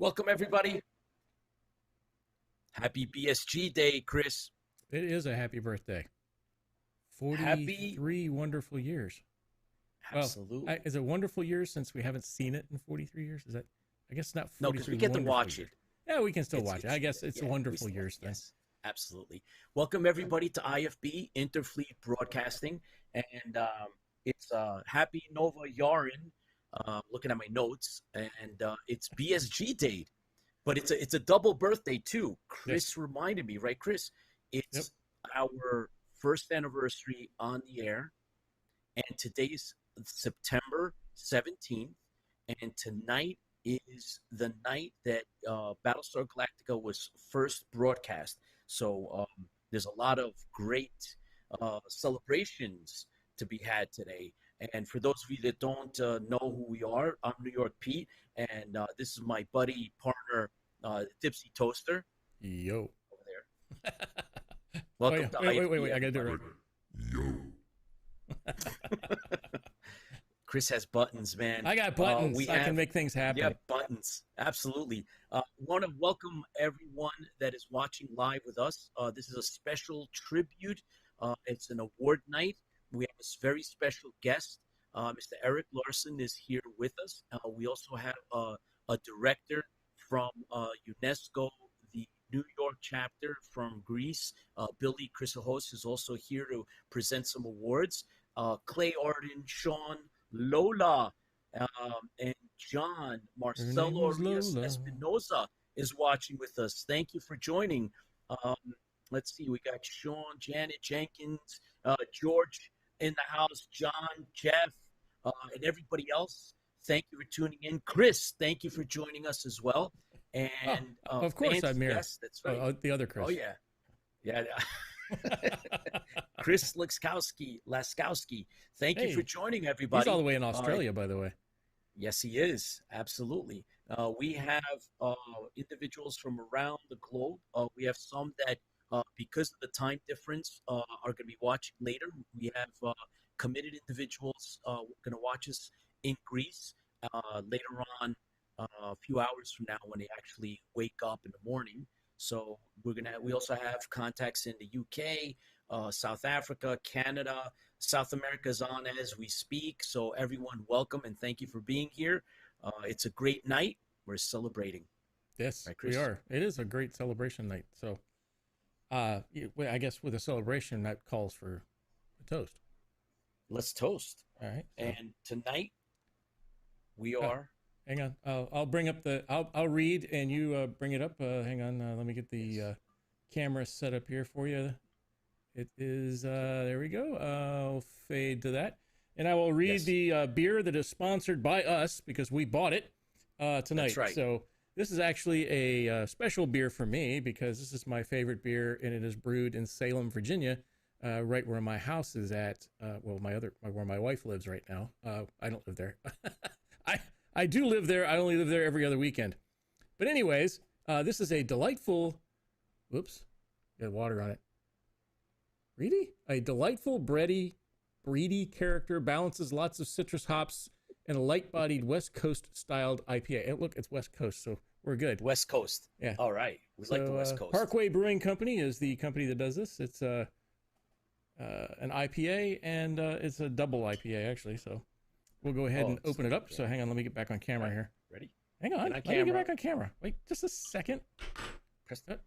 Welcome, everybody. Happy BSG Day, Chris. It is a happy birthday. 43 wonderful years. Absolutely. Well, is it wonderful years since we haven't seen it in 43 years? Is that, I guess not 43. No, because we get to watch years. it. Yeah, we can still watch it. I guess it's a wonderful years then. Yes, absolutely. Welcome, everybody, to IFB Interfleet Broadcasting. And it's Happy Nova Yarin. Looking at my notes. And it's BSG Day. But it's a double birthday, too. Chris reminded me, right, Chris? It's our first anniversary on the air. And today's September 17th. And tonight is the night that Battlestar Galactica was first broadcast. So there's a lot of great celebrations to be had today. And for those of you that don't know who we are, I'm New York Pete, and this is my buddy, partner, Tipsy Toaster. Yo. Over there. Welcome to Wait, I got to do it right. Yo. Chris has buttons, man. I got buttons. I can make things happen. Yeah, buttons. Absolutely. Want to welcome everyone that is watching live with us. This is a special tribute. It's an award night. We have a very special guest. Mr. Eric Larson is here with us. We also have a director from UNESCO, the New York chapter from Greece. Billy Chrissochos is also here to present some awards. Clay Arden, Sean, Lola, and John, Marcelo Arias Espinoza is watching with us. Thank you for joining. Let's see, we got Sean, Janet Jenkins, George in the house, John, Jeff, and everybody else. Thank you for tuning in. Chris, thank you for joining us as well. And of course, I'm here. Yes, that's right. The other Chris. Oh, yeah. Yeah. Chris Laskowski. Thank you for joining, everybody. He's all the way in Australia, by the way. Yes, he is. Absolutely. We have individuals from around the globe. We have some that, because of the time difference, are going to be watching later. We have committed individuals going to watch us in Greece later on, a few hours from now when they actually wake up in the morning. So we also have contacts in the UK, South Africa, Canada, South America is on as we speak. So everyone, welcome and thank you for being here. It's a great night. We're celebrating. Yes, right, Chris? We are. It is a great celebration night. So I guess with a celebration, that calls for a toast. Let's toast. All right. So. And tonight we are. Hang on. I'll bring up I'll read and you bring it up. Hang on. Let me get the camera set up here for you. It is, there we go. I'll fade to that. And I will read the beer that is sponsored by us because we bought it tonight. That's right. So this is actually a special beer for me because this is my favorite beer and it is brewed in Salem, Virginia, right where my house is at. Where my wife lives right now. I don't live there. I do live there. I only live there every other weekend. But anyways, this is a delightful, whoops, got water on it. Really? A delightful, bready character, balances lots of citrus hops, and a light-bodied West Coast-styled IPA. And look, it's West Coast, so we're good. West Coast. Yeah. All right. We like the West Coast. Parkway Brewing Company is the company that does this. It's an IPA, and it's a double IPA, actually, so we'll go ahead and open it up. Okay. So hang on, let me get back on camera here. Ready? Hang on, let me get back on camera. Wait, just a second. Press that.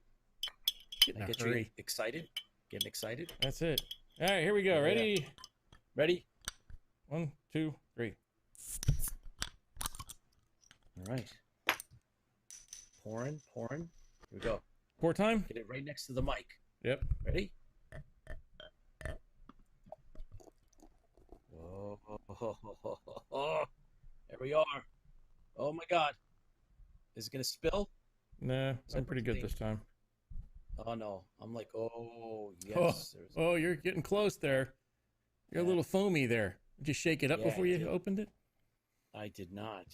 Get you excited? Getting excited? That's it. All right, here we go. Ready? Yeah. Ready? 1, 2, 3. All right. Pouring. Here we go. Pour time? Get it right next to the mic. Yep. Ready? Oh, there we are. Oh my God. Is it going to spill? Nah, I'm pretty good this time. Oh no. I'm like, oh, yes. Oh, you're getting close there. You're a little foamy there. Did you shake it up before you opened it? I did not.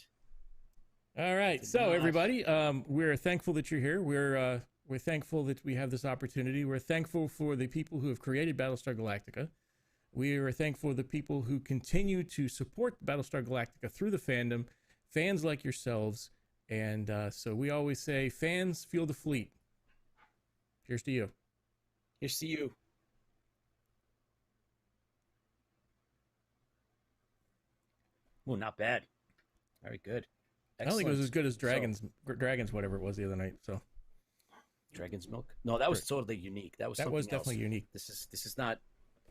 All right. So everybody, we're thankful that you're here. We're thankful that we have this opportunity. We're thankful for the people who have created Battlestar Galactica. We are thankful for the people who continue to support Battlestar Galactica through the fandom, fans like yourselves, And so we always say, fans, feel the fleet. Cheers to you. Here's to you. Oh, not bad. Very good. Excellent. I don't think it was as good as Dragons, whatever it was the other night. So, Dragon's Milk? No, that was totally unique. That was definitely unique. This is not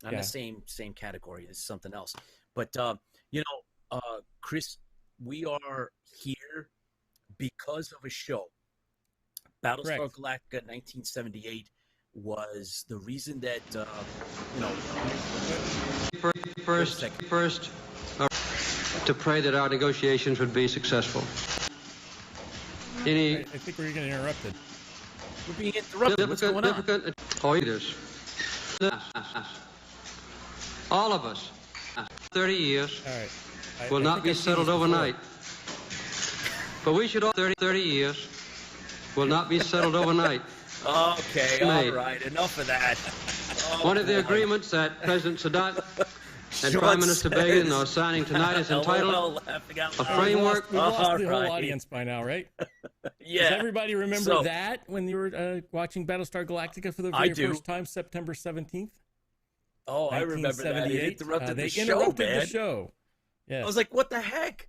in the same category. This is something else. But Chris, we are here because of a show. Battlestar Galactica 1978 was the reason that first to pray that our negotiations would be successful. I think we're getting interrupted. We're being interrupted. What's going on? All of us, 30 years, will not be settled overnight. But we should all 30 years will not be settled overnight. Okay, all right, enough of that. One of the agreements that President Sadat and Prime Minister Begin are signing tonight is entitled a framework. We've lost the whole audience by now, right? Yeah. Does everybody remember that when you were watching Battlestar Galactica for the very first time, September 17th? Oh, I remember that. They interrupted the show. Yes. I was like, what the heck?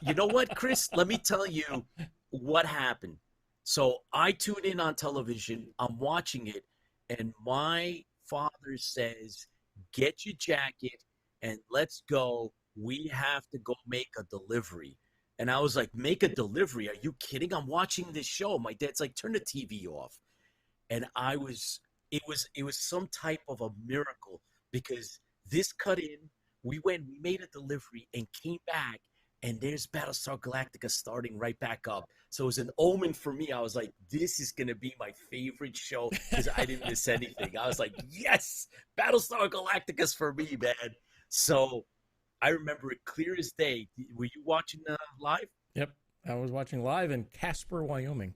You know what, Chris? Let me tell you what happened. So I tune in on television. I'm watching it, and my father says, get your jacket and let's go. We have to go make a delivery. And I was like, make a delivery? Are you kidding? I'm watching this show. My dad's like, turn the TV off. And it was some type of a miracle, because this cut in, we made a delivery and came back, and there's Battlestar Galactica starting right back up. So it was an omen for me. I was like, this is going to be my favorite show because I didn't miss anything. I was like, yes, Battlestar Galactica's for me, man. So I remember it clear as day. Were you watching live? Yep. I was watching live in Casper, Wyoming.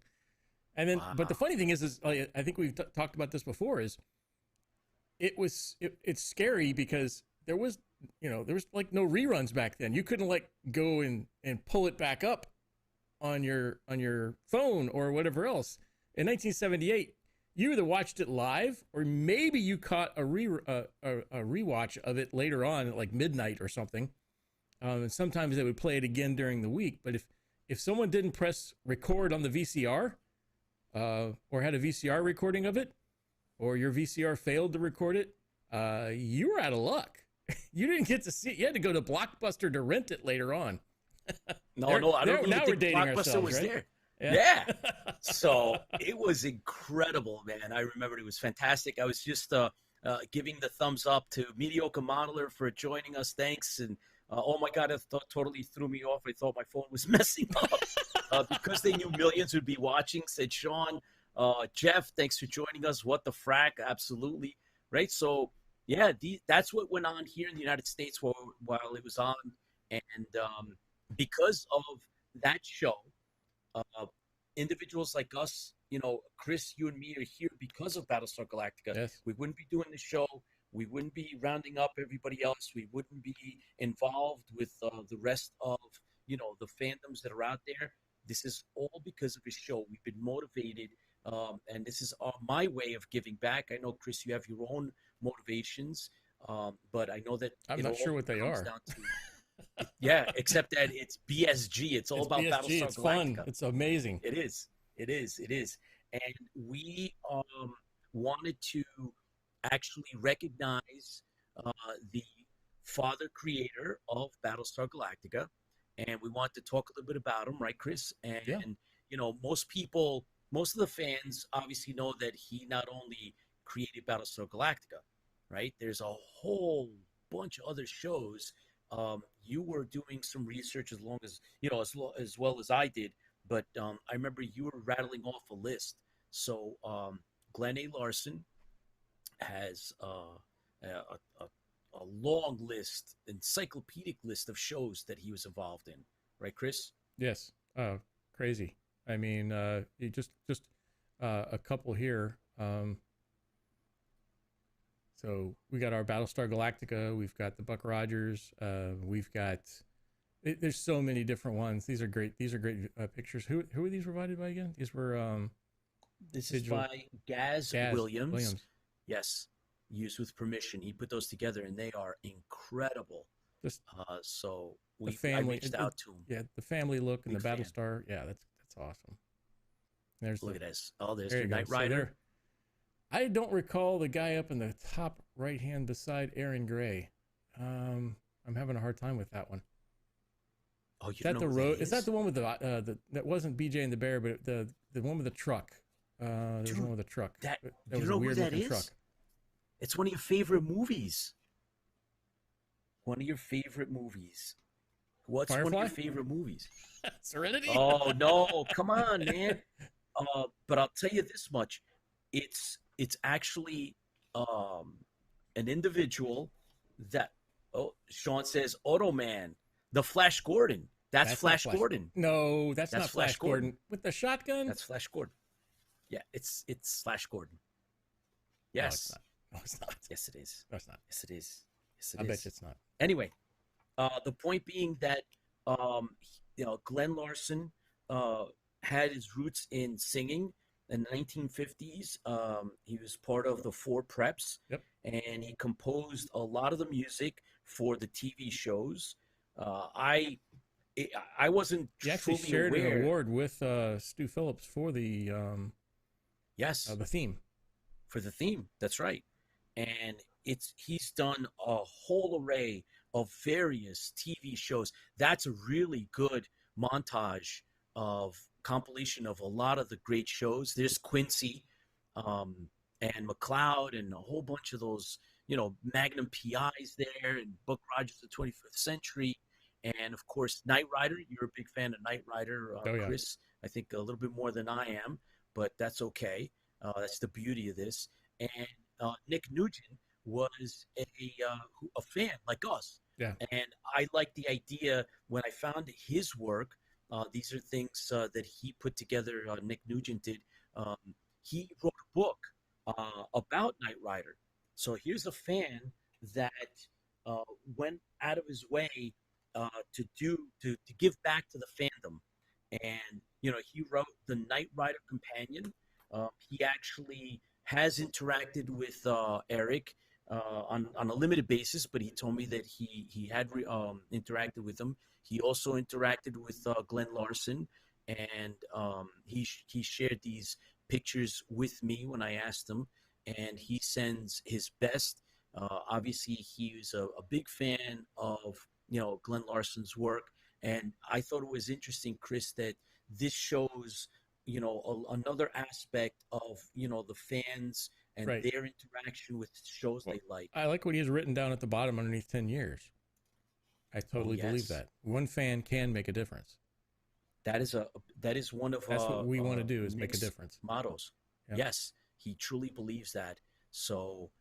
And then, But the funny thing is I think we've talked about this before, is it's scary because there was like no reruns back then. You couldn't like go and pull it back up on your phone or whatever else. In 1978, you either watched it live or maybe you caught a rewatch of it later on at like midnight or something. And sometimes they would play it again during the week. But if someone didn't press record on the VCR, or had a VCR recording of it, or your VCR failed to record it, you were out of luck. You didn't get to see it. You had to go to Blockbuster to rent it later on. I don't really think Blockbuster was right? there. Yeah. So it was incredible, man. I remember it was fantastic. I was just giving the thumbs up to Mediocre Modeler for joining us. Thanks. And oh my God, it totally threw me off. I thought my phone was messing up because they knew millions would be watching, said Sean. Jeff, thanks for joining us. What the frack? Absolutely. Right. So yeah, that's what went on here in the United States while it was on. And because of that show, individuals like us, Chris, you and me are here because of Battlestar Galactica. Yes. We wouldn't be doing the show. We wouldn't be rounding up everybody else. We wouldn't be involved with the rest of, the fandoms that are out there. This is all because of his show. We've been motivated, and this is my way of giving back. I know, Chris, you have your own motivations, but I know that I'm not sure what they are. Yeah, except that it's BSG. It's all about BSG. Battlestar It's Galactica. Fun. It's amazing. It is. And we wanted to actually recognize the father creator of Battlestar Galactica, and we want to talk a little bit about him, right, Chris? And most of the fans obviously know that he not only created Battlestar Galactica, right? There's a whole bunch of other shows. You were doing some research as well as I did, but I remember you were rattling off a list. So Glen A. Larson has a long list, encyclopedic list of shows that he was involved in, right, Chris? Yes. Crazy. I mean, just a couple here. So we got our Battlestar Galactica. We've got the Buck Rogers. We've got There's so many different ones. These are great. These are great pictures. Who are these provided by again? These were This is by Gaz Williams. Yes, used with permission. He put those together, and they are incredible. So I reached out to him. Yeah, the family look and the Battlestar. Yeah, that's awesome. Look at this. Oh, there's the Knight Rider. I don't recall the guy up in the top right hand beside Aaron Gray. I'm having a hard time with that one. Oh, you know Is that the one with the that wasn't BJ and the Bear, but the one with the truck? There's one with a truck. That was a weird looking truck. It's one of your favorite movies. One of your favorite movies. What's Firefly? One of your favorite movies? Serenity. Oh no, come on, man. But I'll tell you this much: it's actually an individual that. Oh, Sean says Automan, the Flash Gordon. That's Flash Gordon. No, that's not Flash Gordon with the shotgun. That's Flash Gordon. Yeah, it's Flash Gordon. Yes. No, it's not. Yes, it is. No, it's not. Yes, it is. Yes, I bet you it's not. Anyway, the point being that Glen Larson had his roots in singing in the 1950s. He was part of the Four Preps, and he composed a lot of the music for the TV shows. I wasn't. He actually shared an award with Stu Phillips for the the theme. For the theme, that's right. And he's done a whole array of various TV shows. That's a really good montage of compilation of a lot of the great shows. There's Quincy and McCloud and a whole bunch of those, Magnum PIs there, and Buck Rogers, the 25th Century, and of course Knight Rider. You're a big fan of Knight Rider, Chris. I think a little bit more than I am, but that's okay. That's the beauty of this. And Nick Nugent was a fan like us. Yeah. And I like the idea when I found his work. These are things that he put together. Nick Nugent did. He wrote a book about Knight Rider. So here's a fan that went out of his way to give back to the fandom. And he wrote the Knight Rider Companion. He actually has interacted with Eric on a limited basis, but he told me that he had interacted with him. He also interacted with Glen Larson, and he shared these pictures with me when I asked him, and he sends his best. Obviously, he was a big fan of Glen Larson's work, and I thought it was interesting, Chris, that this shows another aspect of the fans and their interaction with shows they like. I like what he has written down at the bottom underneath 10 years. I totally believe that one fan can make a difference. That is one of that's what we want to do, is make a difference. Mottos. Yep. Yes, he truly believes that. So,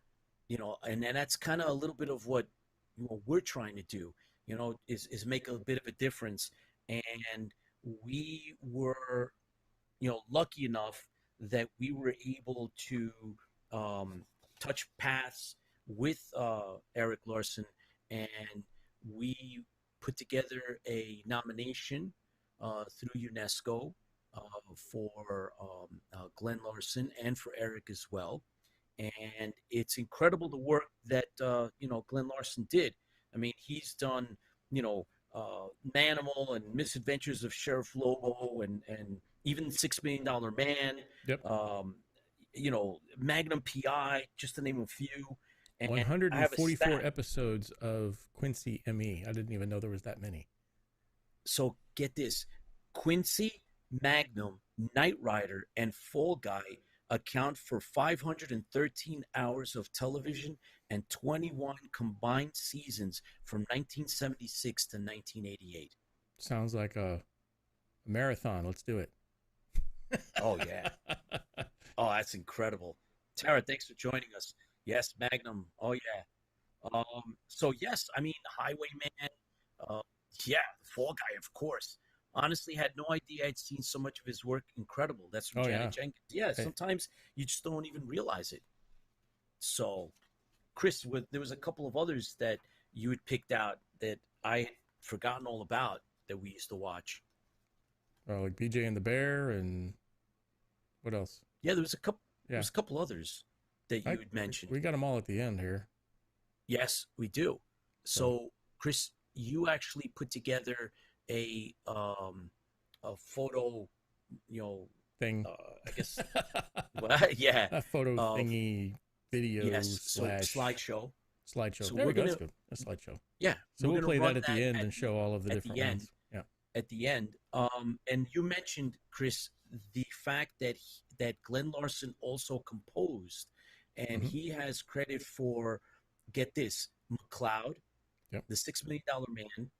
and then that's kind of a little bit of what we're trying to do. Is make a bit of a difference. And we were, lucky enough that we were able to touch paths with Eric Larson, and we put together a nomination through UNESCO for Glen Larson and for Eric as well. And it's incredible the work that Glen Larson did. I mean, he's done Manimal and Misadventures of Sheriff Lobo and even $6 Million Man. Yep. Magnum PI, just to name a few. And 144 episodes of Quincy ME. I didn't even know there was that many. So get this. Quincy, Magnum, Knight Rider, and Fall Guy account for 513 hours of television and 21 combined seasons from 1976 to 1988. Sounds like a marathon. Let's do it. Oh, yeah. Oh, that's incredible. Tara, thanks for joining us. Yes, Magnum. Oh, yeah. So, yes, I mean, Highwayman. Fall Guy, of course. Honestly, had no idea I'd seen so much of his work. Incredible. That's from Janet Jenkins. Yeah, sometimes you just don't even realize it. So, Chris, there was a couple of others that you had picked out that I forgotten all about that we used to watch. Like BJ and the Bear, and what else? Yeah, there was a couple. Yeah. There was a couple others that you had mentioned. We got them all at the end here. Yes, we do. So, Chris, you actually put together a photo, thing. I guess. Well, yeah. A photo thingy video slideshow. Slideshow. So there we go. Gonna, that's good. A slideshow. Yeah. So we'll play that at the end and show all of the different ones. Yeah. At the end. And you mentioned, Chris, the fact that Glen Larson also composed, and he has credit for, get this, McCloud, The $6 Million Man,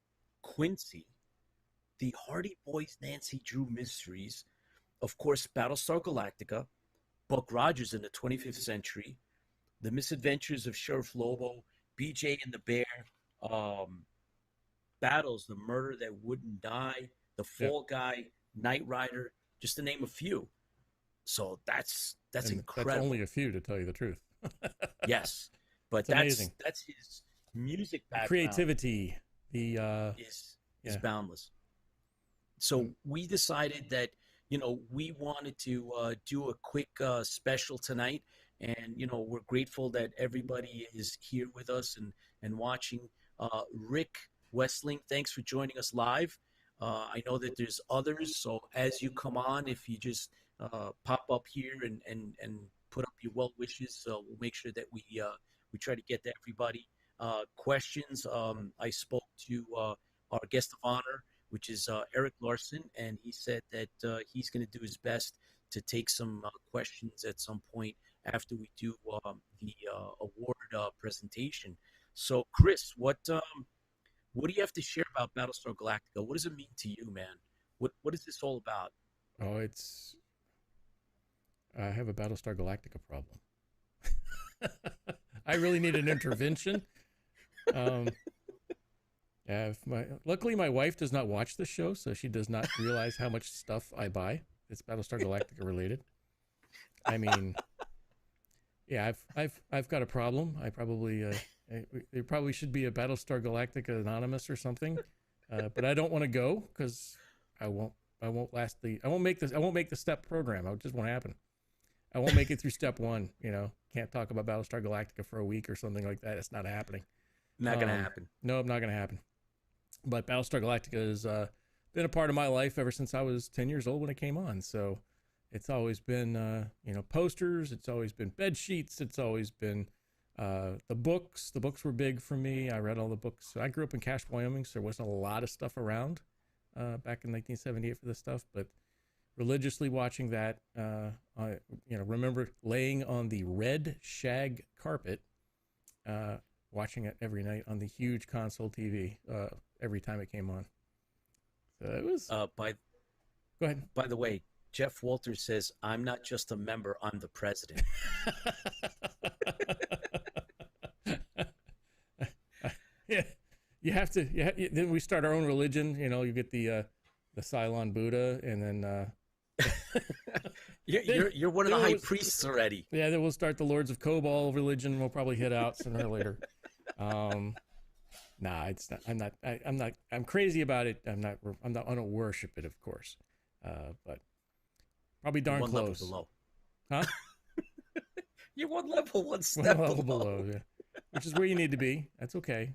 Quincy, the Hardy Boys Nancy Drew Mysteries, of course, Battlestar Galactica, Buck Rogers in the 25th Century, The Misadventures of Sheriff Lobo, BJ and the Bear, Battles, The Murder That Wouldn't Die, The Fall Guy, Knight Rider, just to name a few. So that's incredible. That's only a few, to tell you the truth. Yes, but that's his music background. Creativity, is boundless. So we decided that we wanted to do a quick special tonight, and we're grateful that everybody is here with us and watching. Rick Westling, thanks for joining us live. I know that there's others, so as you come on, if you just pop up here and put up your well wishes, so we'll make sure that we try to get to everybody. Questions. I spoke to our guest of honor, which is Eric Larson, and he said that he's going to do his best to take some questions at some point after we do the award presentation. So, Chris, what do you have to share about Battlestar Galactica? What does it mean to you, man? What is this all about? Oh, I have a Battlestar Galactica problem. I really need an intervention. Luckily, my wife does not watch the show, so she does not realize how much stuff I buy. It's Battlestar Galactica related. I mean, yeah, I've got a problem. I probably there probably should be a Battlestar Galactica Anonymous or something, but I don't want to go because I won't make the step program. It just won't happen. I won't make it through step one. Can't talk about Battlestar Galactica for a week or something like that. It's not happening. Not going to happen. No, not going to happen. But Battlestar Galactica has been a part of my life ever since I was 10 years old when it came on. So it's always been, posters. It's always been bed sheets. It's always been the books. The books were big for me. I read all the books. I grew up in Cache, Wyoming, so there wasn't a lot of stuff around back in 1978 for this stuff. But religiously watching that, I remember laying on the red shag carpet, watching it every night on the huge console TV every time it came on. So it was. Go ahead. By the way, Jeff Walters says, "I'm not just a member; I'm the president." Yeah, you have to. Then we start our own religion. You get the Cylon Buddha, and then. You're one of the high priests already. Yeah, then we'll start the Lords of Kobol religion. We'll probably hit out sooner or later. Nah, it's not. I'm crazy about it. I don't worship it, of course, but probably darn one close. Level below. Huh? You're one level, one step below. Yeah. Which is where you need to be. That's okay.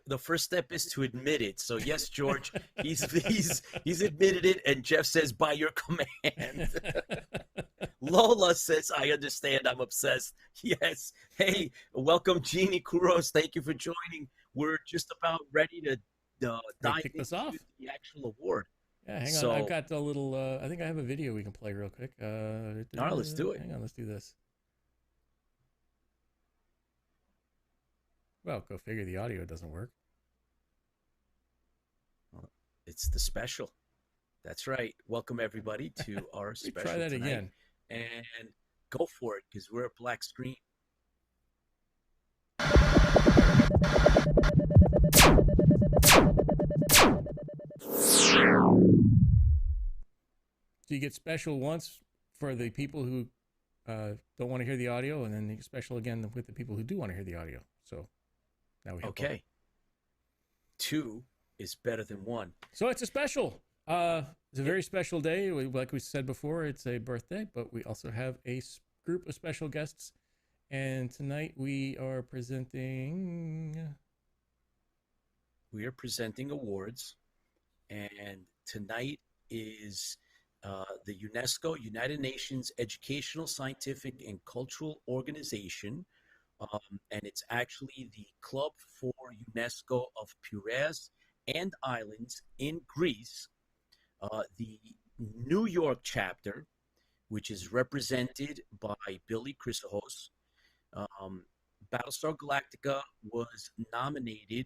The first step is to admit it. So yes, George, he's admitted it, and Jeff says, "By your command." Lola says, "I understand. I'm obsessed." Yes. Hey, welcome, Jeannie Kuros. Thank you for joining. We're just about ready to dive into the actual award. Yeah, hang on. I've got a little. I think I have a video we can play real quick. All right, let's do it. Hang on, let's do this. Well, go figure the audio doesn't work. It's the special. That's right. Welcome, everybody, to our special try that tonight. Again. And go for it, because we're a black screen. So you get special once for the people who don't want to hear the audio, and then you get special again with the people who do want to hear the audio. So now we have okay. two is better than one. So it's a special. It's a very special day. Like we said before, it's a birthday, but we also have a group of special guests. And tonight we are presenting awards. And tonight is the UNESCO, United Nations Educational, Scientific, and Cultural Organization. And it's actually the Club for UNESCO of Piraeus and Islands in Greece, the New York chapter, which is represented by Billy Chrissochos. Battlestar Galactica was nominated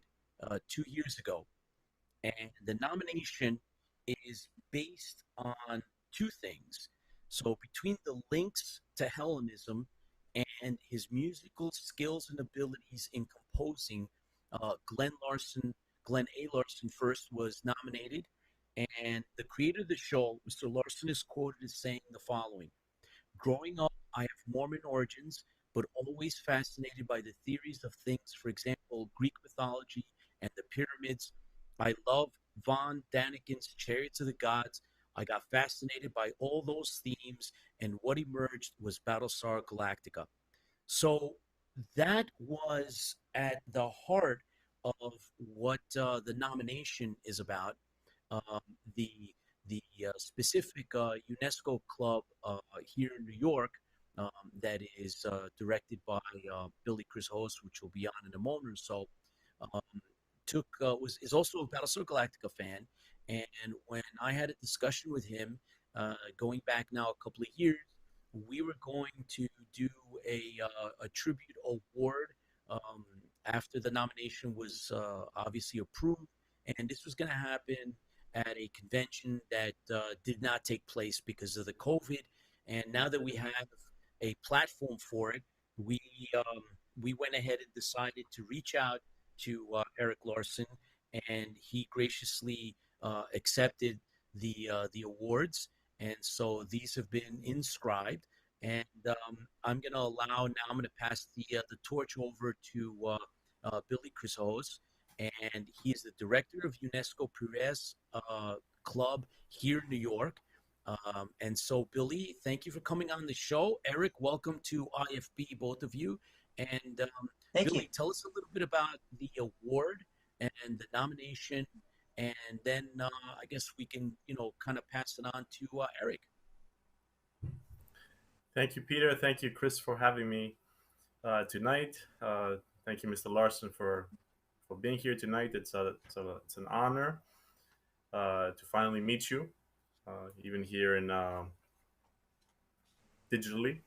2 years ago, and the nomination is based on two things. So between the links to Hellenism and his musical skills and abilities in composing, Glen A. Larson first was nominated, and the creator of the show, Mr. Larson, is quoted as saying the following: "Growing up, I have Mormon origins, but always fascinated by the theories of things, for example, Greek mythology and the pyramids. I love von Daniken's Chariots of the Gods. I got fascinated by all those themes, and what emerged was Battlestar Galactica." So that was at the heart of what the nomination is about. The specific UNESCO club here in New York that is directed by Billy Chrissochos, which will be on in a moment or so, is also a Battlestar Galactica fan. And when I had a discussion with him, going back now a couple of years, we were going to do a tribute award after the nomination was obviously approved, and this was going to happen at a convention that did not take place because of the COVID. And now that we have a platform for it, we went ahead and decided to reach out to Eric Larson, and he graciously accepted the awards. And so these have been inscribed, and I'm going to pass the torch over to Billy Chrissochos, and he is the director of UNESCO Piraeus Club here in New York. And so, Billy, thank you for coming on the show. Eric, welcome to IFB, both of you. And Billy, tell us a little bit about the award and the nomination, and then I guess we can, kind of pass it on to Eric. Thank you, Peter. Thank you, Chris, for having me tonight. Thank you, Mr. Larson, for being here tonight. It's an honor to finally meet you, even here in digitally,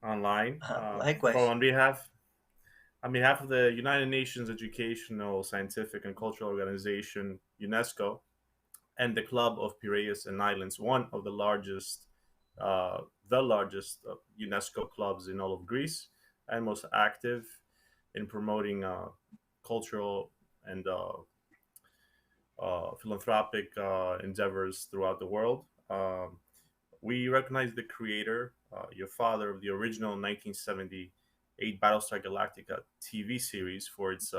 online. Likewise. So on behalf of the United Nations Educational, Scientific, and Cultural Organization, UNESCO, and the Club of Piraeus and Islands, one of the largest UNESCO clubs in all of Greece, and most active in promoting cultural and philanthropic endeavors throughout the world. We recognize the creator, your father, of the original 1978 Battlestar Galactica TV series for its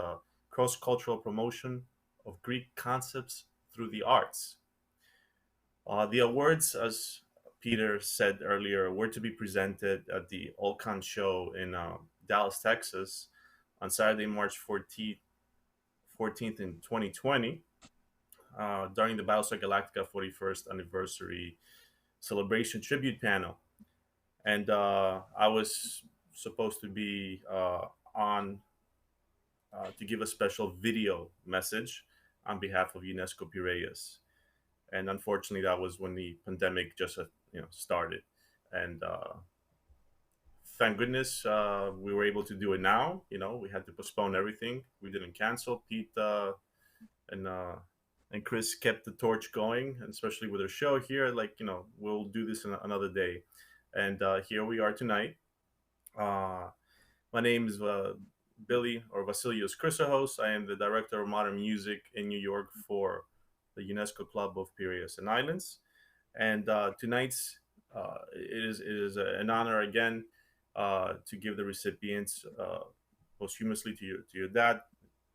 cross-cultural promotion of Greek concepts through the arts. The awards, as Peter said earlier, were to be presented at the Olcon show in Dallas, Texas, on Saturday, March 14th in 2020, during the Battlestar Galactica 41st anniversary celebration tribute panel. And I was supposed to be on to give a special video message on behalf of UNESCO Piraeus. And unfortunately, that was when the pandemic just started. And thank goodness we were able to do it now. We had to postpone everything. We didn't cancel. Pete and Chris kept the torch going, and especially with our show here. We'll do this another day. And here we are tonight. My name is Billy, or Vasilios Chrissochos. I am the director of modern music in New York for the UNESCO Club of Piraeus and Islands. And tonight's it is an honor again to give the recipients posthumously to your dad,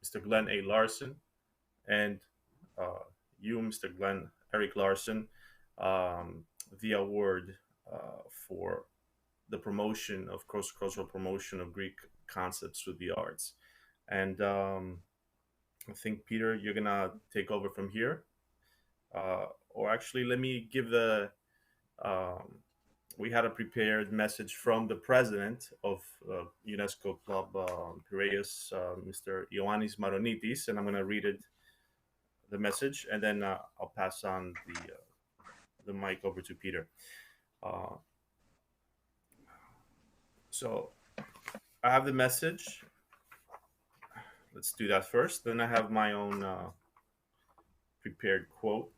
Mr. Glen A. Larson, and you, Mr. Glen Eric Larson, the award for the promotion of cross-cultural promotion of Greek concepts through the arts. And I think, Peter, you're gonna take over from here. Or actually, let me give the. We had a prepared message from the president of UNESCO Club Piraeus, Mr. Ioannis Maronitis, and I'm gonna read it, the message, and then I'll pass on the mic over to Peter. Uh, so I have the message. Let's do that first. Then I have my own prepared quote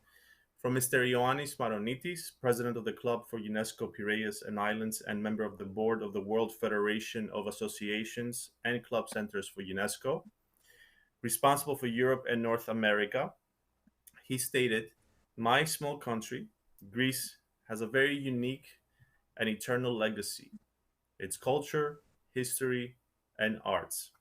from Mr. Ioannis Maronitis, president of the Club for UNESCO Piraeus and Islands and member of the board of the World Federation of Associations and Club Centers for UNESCO, responsible for Europe and North America. He stated, "My small country, Greece, has a very unique and eternal legacy, its culture, history, and arts.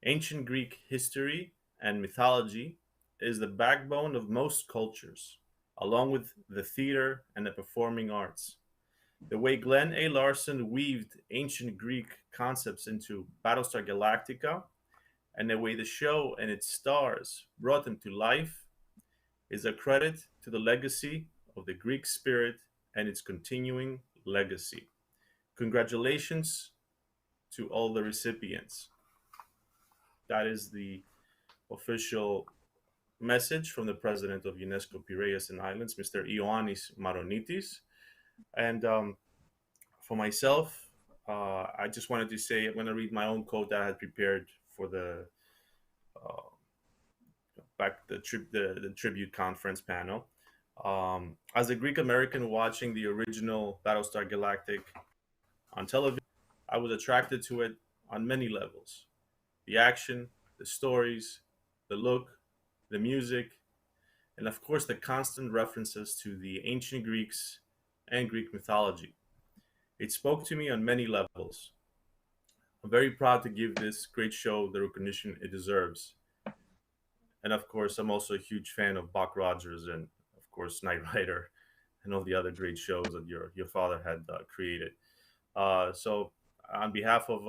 Ancient Greek history and mythology is the backbone of most cultures, along with the theater and the performing arts. The way Glen A. Larson weaved ancient Greek concepts into Battlestar Galactica, and the way the show and its stars brought them to life, is a credit to the legacy of the Greek spirit and its continuing legacy. Congratulations to all the recipients." That is the official message from the president of UNESCO Piraeus and Islands, Mr. Ioannis Maronitis. And for myself, I just wanted to say, I'm going to read my own quote that I had prepared for the the tribute conference panel. As a Greek American watching the original Battlestar Galactic on television, I was attracted to it on many levels: the action, the stories, the look, the music, and of course the constant references to the ancient Greeks and Greek mythology. It spoke to me on many levels. I'm very proud to give this great show the recognition it deserves. And of course, I'm also a huge fan of Buck Rogers and, of course, Knight Rider and all the other great shows that your father had created. So, on behalf of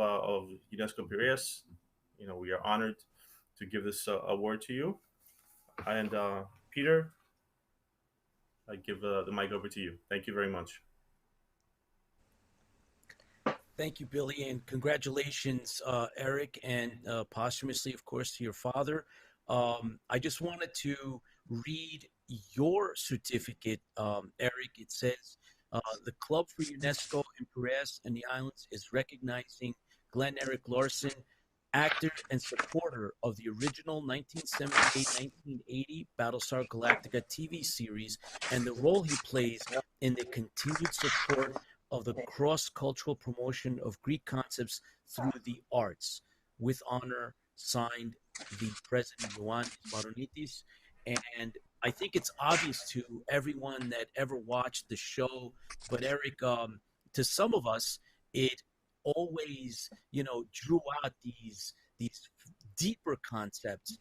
UNESCO Piraeus, we are honored to give this award to you. And Peter, I give the mic over to you. Thank you very much. Thank you, Billy, and congratulations, Eric, and posthumously, of course, to your father. I just wanted to read your certificate, Eric. It says, the Club for UNESCO in Piraeus and the Islands is recognizing Glen Eric Larson, actor and supporter of the original 1978-1980 Battlestar Galactica TV series and the role he plays in the continued support of the cross-cultural promotion of Greek concepts through the arts. With honor, signed, the President Ioannis Maronitis. And I think it's obvious to everyone that ever watched the show, but Eric, to some of us, it always, drew out these deeper concepts.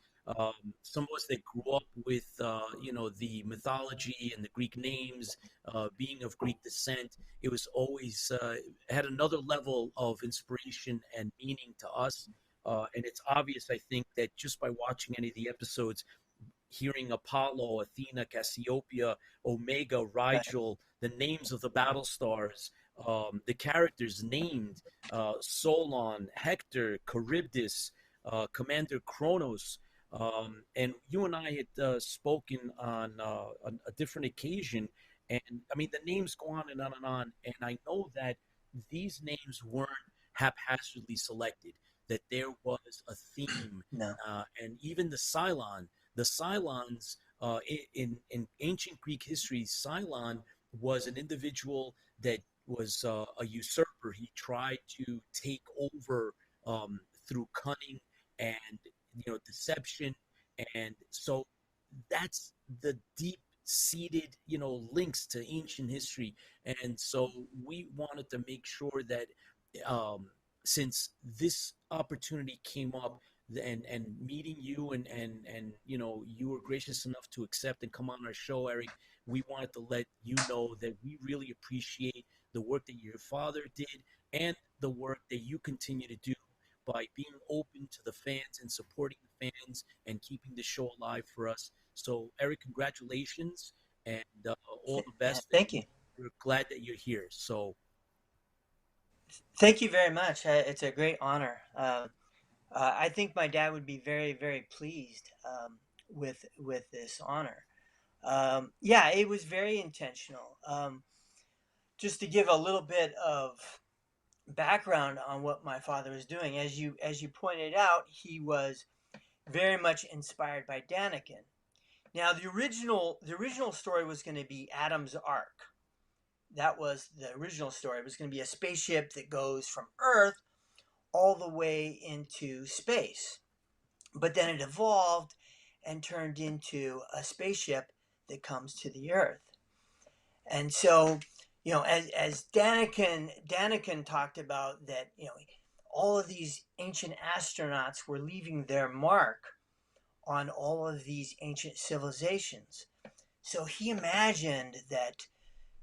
Some of us that grew up with, the mythology and the Greek names, being of Greek descent, it was always had another level of inspiration and meaning to us. And it's obvious, I think, that just by watching any of the episodes, hearing Apollo, Athena, Cassiopeia, Omega, Rigel, the names of the battle stars, the characters named, Solon, Hector, Charybdis, Commander Kronos, and you and I had spoken on a different occasion, and I mean the names go on and on and on, and I know that these names weren't haphazardly selected, that there was a theme. No. And even the Cylons, in ancient Greek history, Cylon was an individual that was a usurper. He tried to take over through cunning and deception, and so that's the deep-seated links to ancient history. And so we wanted to make sure that since this opportunity came up, and meeting you, and you were gracious enough to accept and come on our show, Eric. We wanted to let you know that we really appreciate the work that your father did and the work that you continue to do by being open to the fans and supporting the fans and keeping the show alive for us. So, Eric, congratulations and all the best. Thank you. We're glad that you're here. So, thank you very much. It's a great honor. I think my dad would be very, very pleased with this honor. Yeah, it was very intentional. Just to give a little bit of background on what my father was doing, as you pointed out, he was very much inspired by Daniken. Now, the original story was going to be Adam's Ark. That was the original story. It was going to be a spaceship that goes from Earth all the way into space. But then it evolved and turned into a spaceship that comes to the Earth. And so, as Daniken talked about that, all of these ancient astronauts were leaving their mark on all of these ancient civilizations. So he imagined that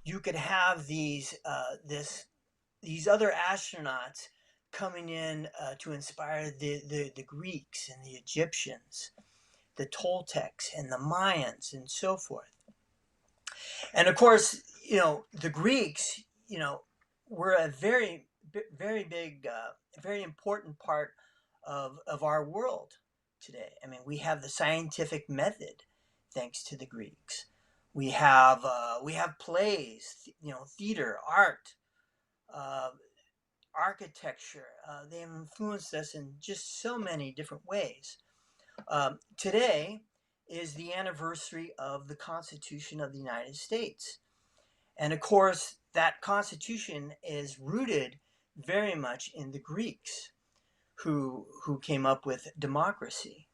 you could have these other astronauts coming in to inspire the Greeks and the Egyptians, the Toltecs and the Mayans and so forth. And of course, the Greeks, were a very, very big, very important part of our world today. I mean, we have the scientific method thanks to the Greeks. We have plays, theater, art, architecture. They have influenced us in just so many different ways. Today is the anniversary of the Constitution of the United States. And of course, that Constitution is rooted very much in the Greeks who came up with democracy.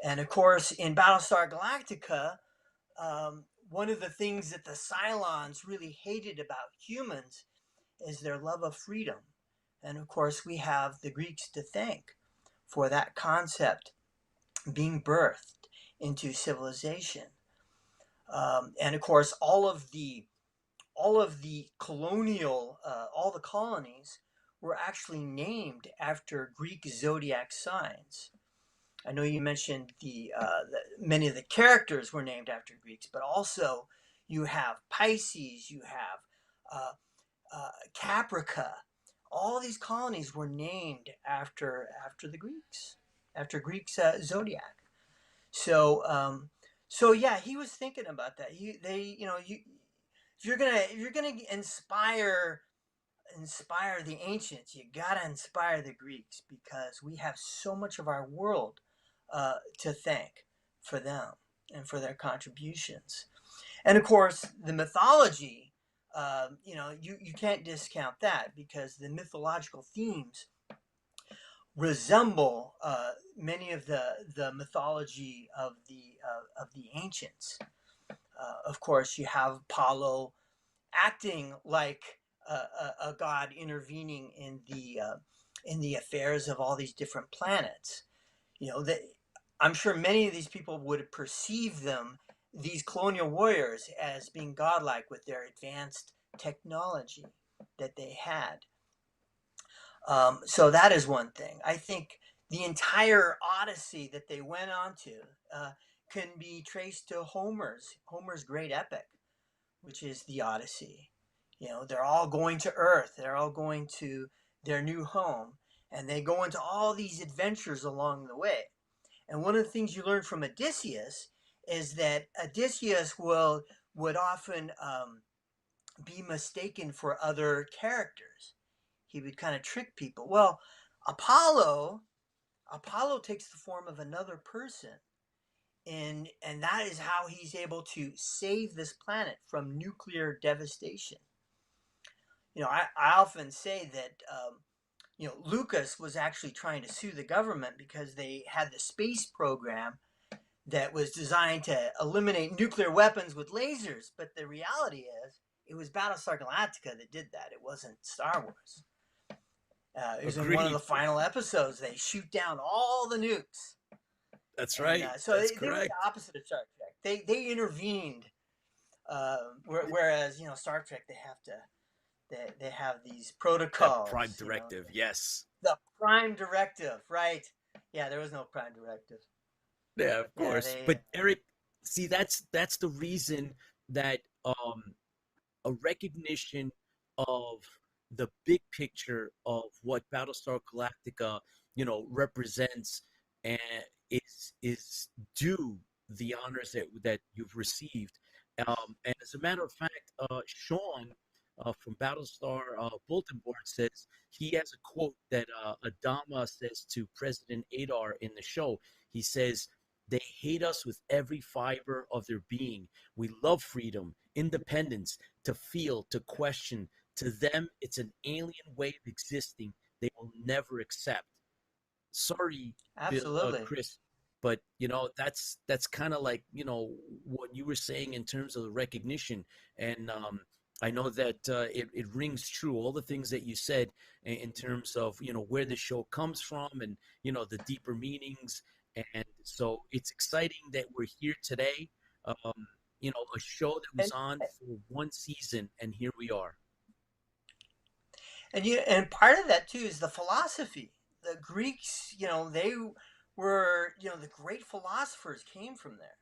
And of course, in Battlestar Galactica, one of the things that the Cylons really hated about humans is their love of freedom. And of course, we have the Greeks to thank for that concept being birthed into civilization. And of course, all of the colonial, all the colonies were actually named after Greek zodiac signs. I know you mentioned many of the characters were named after Greeks, but also you have Pisces, you have Caprica. All these colonies were named after the Greeks, after Greek's zodiac. So yeah, he was thinking about that. If you're gonna inspire the ancients, you gotta inspire the Greeks, because we have so much of our world to thank for them and for their contributions. And of course, the mythology, you can't discount that, because the mythological themes resemble many of the mythology of the ancients. Of course, you have Apollo acting like a god, intervening in the affairs of all these different planets. I'm sure many of these people would perceive these colonial warriors, as being godlike with their advanced technology that they had. So that is one thing. I think the entire Odyssey that they went on to can be traced to Homer's great epic, which is the Odyssey. They're all going to Earth. They're all going to their new home, and they go into all these adventures along the way. And one of the things you learn from Odysseus is that Odysseus would often be mistaken for other characters. He would kind of trick people. Well, Apollo takes the form of another person, and that is how he's able to save this planet from nuclear devastation. I often say that Lucas was actually trying to sue the government because they had the space program that was designed to eliminate nuclear weapons with lasers. But the reality is, it was Battlestar Galactica that did that. It wasn't Star Wars. It was in one of the final episodes. They shoot down all the nukes. That's right. So That's they were the opposite of Star Trek. They intervened, whereas Star Trek they have these protocols. That prime directive, yes. The prime directive, right? Yeah, there was no prime directive. Yeah, of course. But Eric, see, that's the reason that a recognition of the big picture of what Battlestar Galactica, represents and is due the honors that you've received. And as a matter of fact, Sean from Battlestar Bulletin Board says he has a quote that Adama says to President Adar in the show. He says, "They hate us with every fiber of their being. We love freedom, independence, to feel, to question. To them, it's an alien way of existing they will never accept." Sorry, absolutely, Chris, but that's kind of like what you were saying in terms of the recognition, and I know that it rings true. All the things that you said in terms of where the show comes from, and the deeper meanings, and so it's exciting that we're here today. A show that was on for one season, and here we are. And part of that too is the philosophy. The Greeks, they were, the great philosophers came from there,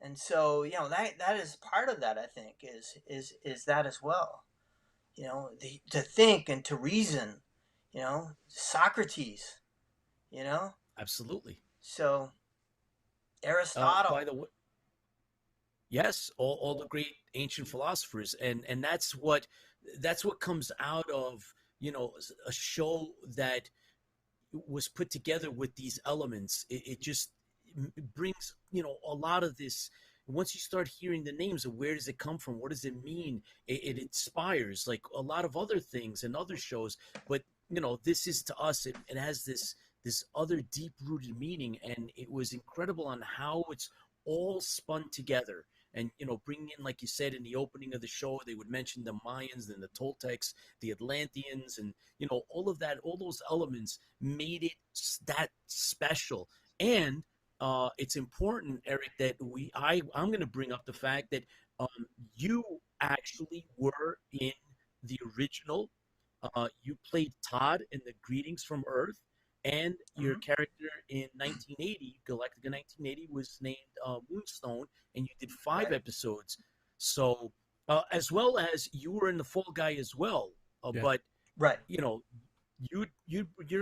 and so that is part of that. I think is that as well. To think and to reason. Socrates. Absolutely. So Aristotle. By the way, yes, all the great ancient philosophers, and that's what comes out of a show that was put together with these elements. It just brings a lot of this. Once you start hearing the names of where does it come from, what does it mean, it inspires like a lot of other things and other shows. But this is, to us, it has this other deep-rooted meaning, and it was incredible on how it's all spun together. And bringing in, like you said in the opening of the show, they would mention the Mayans and the Toltecs, the Atlanteans, and all of that, all those elements made it that special. And it's important, Eric, that I'm going to bring up the fact that you actually were in the original. You played Todd in the Greetings from Earth, and your character in 1980, Galactica 1980, was named Moonstone, and you did 5 episodes. So, as well as you were in the Fall Guy as well. But your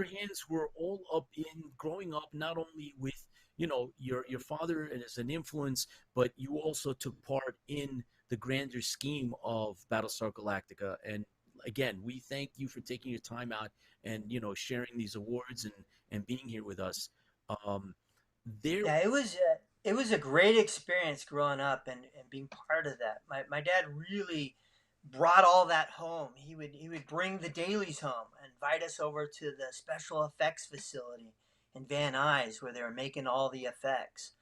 hands were all up in growing up, not only with your father as an influence, but you also took part in the grander scheme of Battlestar Galactica. And again, we thank you for taking your time out and sharing these awards and being here with us. It was a great experience growing up and being part of that. My dad really brought all that home. He would bring the dailies home and invite us over to the special effects facility in Van Nuys where they were making all the effects.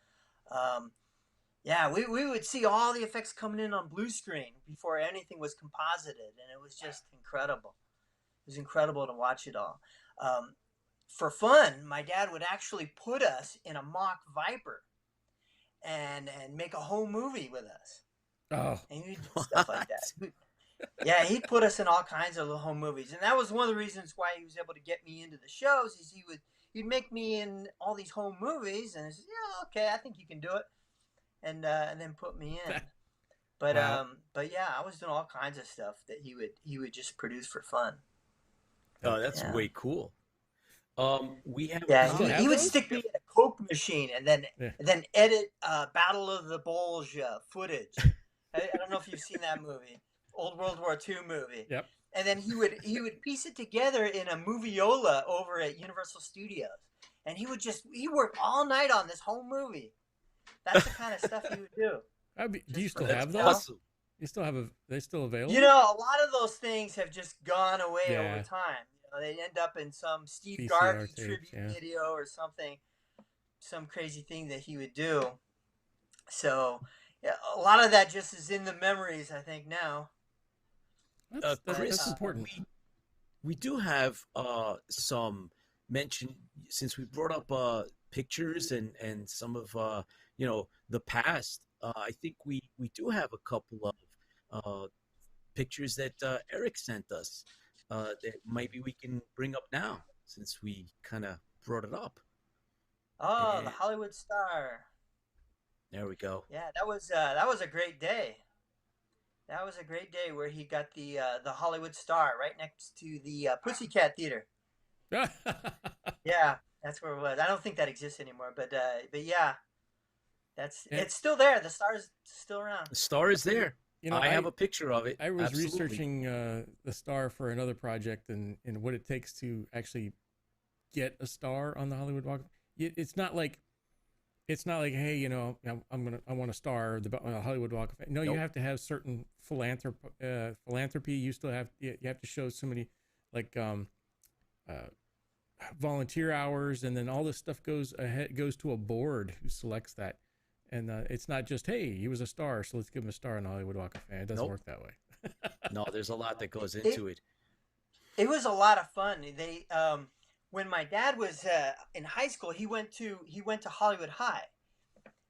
We would see all the effects coming in on blue screen before anything was composited, and it was just incredible. It was incredible to watch it all. For fun, my dad would actually put us in a mock Viper and make a home movie with us. Oh, and he'd do stuff like that. Yeah, he'd put us in all kinds of home movies, and that was one of the reasons why he was able to get me into the shows. Is he'd make me in all these home movies, and I said, "Yeah, okay, I think you can do it," and then put me in. But wow. I was doing all kinds of stuff that he would just produce for fun. Oh, that's way cool. We have he would stick me in a Coke machine and then edit Battle of the Bulge footage. I don't know if you've seen that movie, old World War II movie. Yep. And then he would piece it together in a moviola over at Universal Studios, and he worked all night on this whole movie. That's the kind of stuff he would do. Do you still have those? Awesome. You still have they still available? A lot of those things have just gone away over time. They end up in some Steve VCR Garvey tapes, tribute video or something, some crazy thing that he would do. So a lot of that just is in the memories, I think, now. That's important. We do have some mention, since we brought up pictures and some of the past. I think we do have a couple of pictures that Eric sent us that maybe we can bring up now since we kind of brought it up. Oh, the And Hollywood Star. there we go. Yeah, that was a great day. That was a great day where he got the Hollywood Star right next to the Pussycat Theater. Yeah, that's where it was. I don't think that exists anymore, but yeah, it's still there. The star is still around. The star is there. I have a picture of it. I was Absolutely. researching the star for another project and what it takes to actually get a star on the Hollywood Walk. It's not like, hey, I want a star on the Hollywood Walk of Fame. No, Nope. you have to have certain philanthropy. You still have to show so many volunteer hours, and then all this stuff goes to a board who selects that. And it's not just, hey, he was a star, so let's give him a star on the Hollywood Walk of Fame. It doesn't Nope. work that way. No, there's a lot that goes into it. It was a lot of fun. They when my dad was in high school, he went to Hollywood High,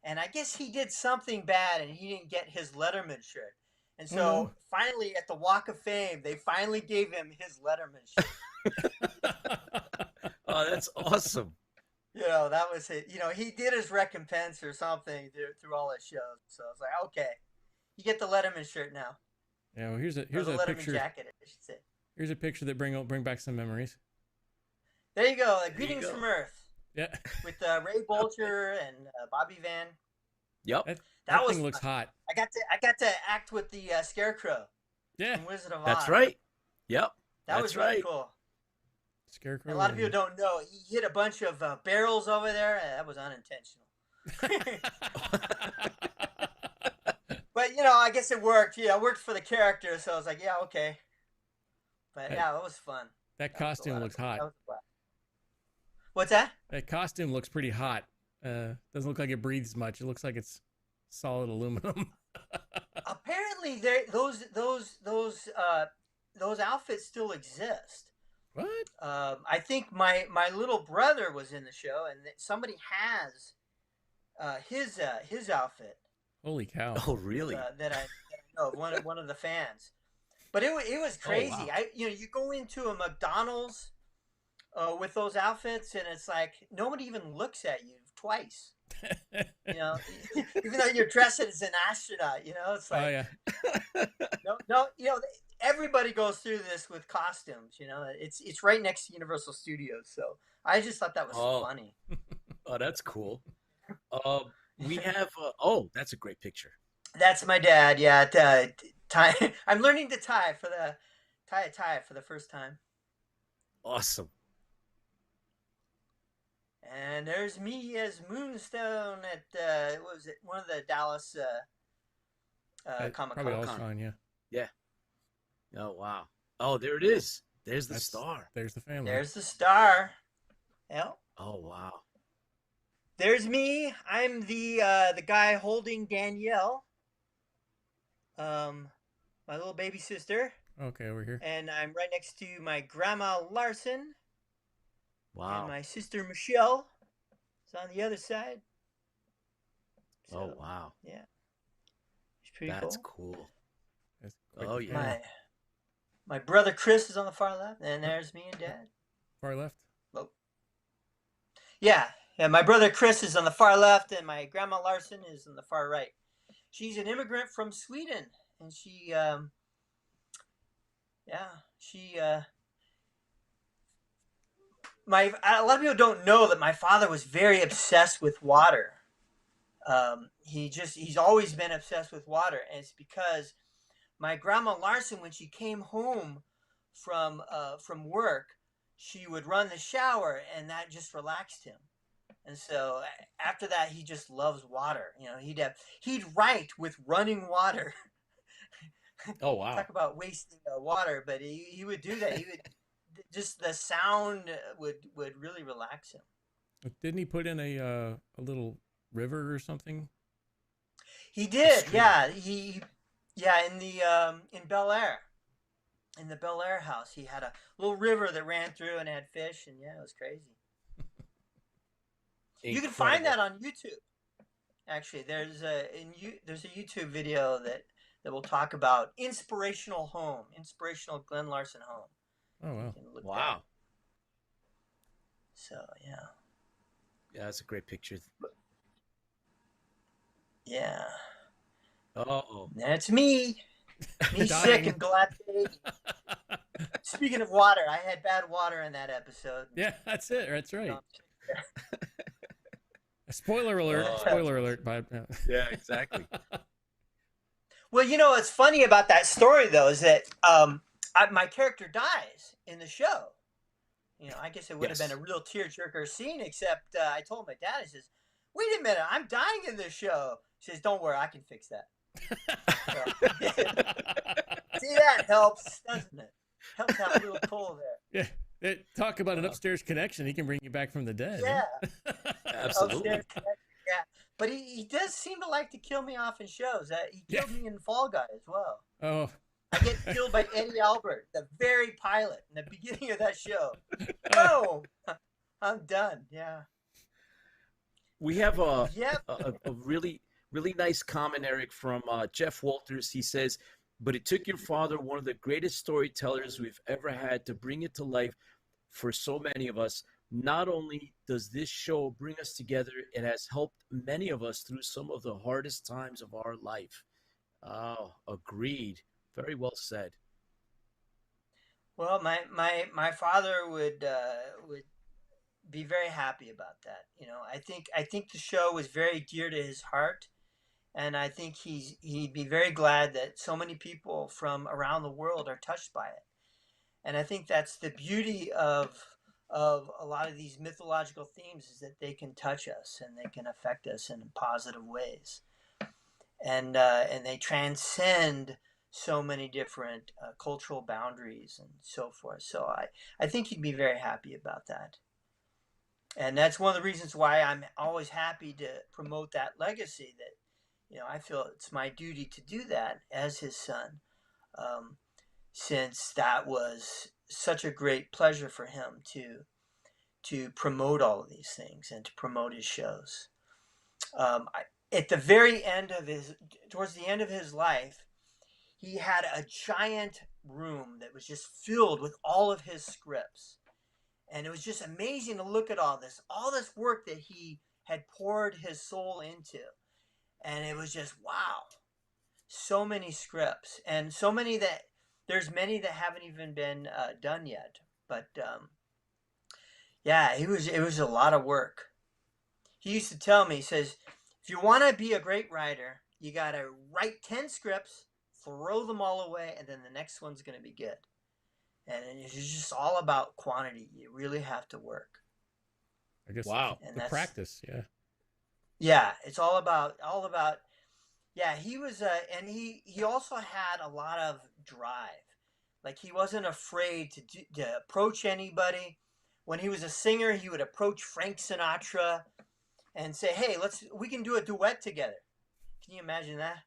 and I guess he did something bad, and he didn't get his Letterman shirt. And so finally, at the Walk of Fame, they finally gave him his Letterman shirt. Oh, that's awesome. That was it. He did his recompense or something through all his shows. So I was like, okay, you get the Letterman shirt now. Yeah, well, here's a Letterman picture. jacket, I should say. Here's a picture that bring back some memories. There you go. you Greetings go. from Earth Yeah, with Ray Bolger and Bobby Van. Yep. that was thing looks hot. I got to act with the Scarecrow Yeah, from Wizard of Oz. That's right. Yep. That was really cool. Scarecrow. And a lot of people don't know he hit a bunch of barrels over there. That was unintentional. But I guess it worked. Yeah, it worked for the character, so I was like, yeah, okay. But yeah, that was fun. That costume looks hot. That was fun. What's that? That costume looks pretty hot. Doesn't look like it breathes much. It looks like it's solid aluminum. Apparently, those outfits still exist. What? I think my little brother was in the show, and somebody has his outfit. Holy cow! Oh, really? That I know one of the fans. But it was crazy. Oh, wow. You go into a McDonald's with those outfits, and it's like nobody even looks at you twice. Even though you're dressed as an astronaut, it's like, Oh yeah. no, everybody goes through this with costumes. It's right next to Universal Studios, so I just thought that was funny. Oh, that's cool. We have. That's a great picture. That's my dad. Yeah, tie. I'm learning to tie for the first time. Awesome. And there's me as Moonstone at what was it? One of the Dallas Comic Probably Con. Audition, yeah. Yeah. Oh, wow. Oh, there it is. There's the That's- star. There's the family. There's the star. Yep. Oh, wow. There's me. I'm the guy holding Danielle, my little baby sister, Okay, over here. and I'm right next to my grandma Larson Wow. and my sister Michelle. Is on the other side. Oh, So, wow. yeah, it's pretty That's cool. cool. That's quite Oh, the yeah. family. My brother Chris is on the far left, and there's me and Dad. Far left. Yeah, my brother Chris is on the far left, and my grandma Larson is on the far right. She's an immigrant from Sweden, and she a lot of people don't know that my father was very obsessed with water. He's always been obsessed with water, and it's because my grandma Larson, when she came home from work, she would run the shower, and that just relaxed him. And so after that, he just loves water. He'd write with running water. Oh, wow. Talk about wasting water, but he would do that. He would just the sound would really relax him. Didn't he put in a little river or something? He did, stream. yeah. In Bel Air. in the Bel Air house. He had a little river that ran through and had fish, and yeah, it was crazy. You can find that on YouTube. Actually, there's a YouTube video that will talk about inspirational Glen Larson home. Oh wow! Wow. So yeah. Yeah, that's a great picture. Yeah. Uh-oh. That's me. Me sick and glad to Speaking of water, I had bad water in that episode. Yeah, that's it. That's right. Spoiler alert. Spoiler alert. Yeah, exactly. Well, you know what's funny about that story, though, is that my character dies in the show. You know, I guess it would have been a real tearjerker scene, except I told my dad, he says, wait a minute, I'm dying in this show. He says, don't worry, I can fix that. See, that helps, doesn't it? Helps have a little pull there. Yeah. Talk about an upstairs connection. He can bring you back from the dead. Yeah. Absolutely. Yeah. But he does seem to like to kill me off in shows. He killed me in Fall Guy as well. Oh. I get killed by Eddie Albert, the very pilot, in the beginning of that show. Boom! I'm done. Yeah. We have a really, really nice comment, Eric, from Jeff Walters. He says, but it took your father, one of the greatest storytellers we've ever had, to bring it to life for so many of us. Not only does this show bring us together, it has helped many of us through some of the hardest times of our life. Oh, agreed. Very well said. Well, my father would be very happy about that. You know, I think the show was very dear to his heart, and I think he'd be very glad that so many people from around the world are touched by it. And I think that's the beauty of a lot of these mythological themes, is that they can touch us and they can affect us in positive ways, and they transcend so many different cultural boundaries and so forth. So I think he'd be very happy about that. And that's one of the reasons why I'm always happy to promote that legacy, that, you know, I feel it's my duty to do that as his son, since that was such a great pleasure for him to promote all of these things and to promote his shows. At the very end of towards the end of his life, he had a giant room that was just filled with all of his scripts. And it was just amazing to look at all this work that he had poured his soul into. And it was just, wow, so many scripts, and so many that there's many that haven't even been done yet. But yeah, it was a lot of work. He used to tell me, he says, if you want to be a great writer, you got to write 10 scripts, throw them all away, and then the next one's going to be good. And it's just all about quantity. You really have to work. I guess. Wow. The practice. Yeah. Yeah. It's all about, yeah, he was, and he also had a lot of drive. Like, he wasn't afraid to approach anybody. When he was a singer, he would approach Frank Sinatra and say, hey, we can do a duet together. Can you imagine that?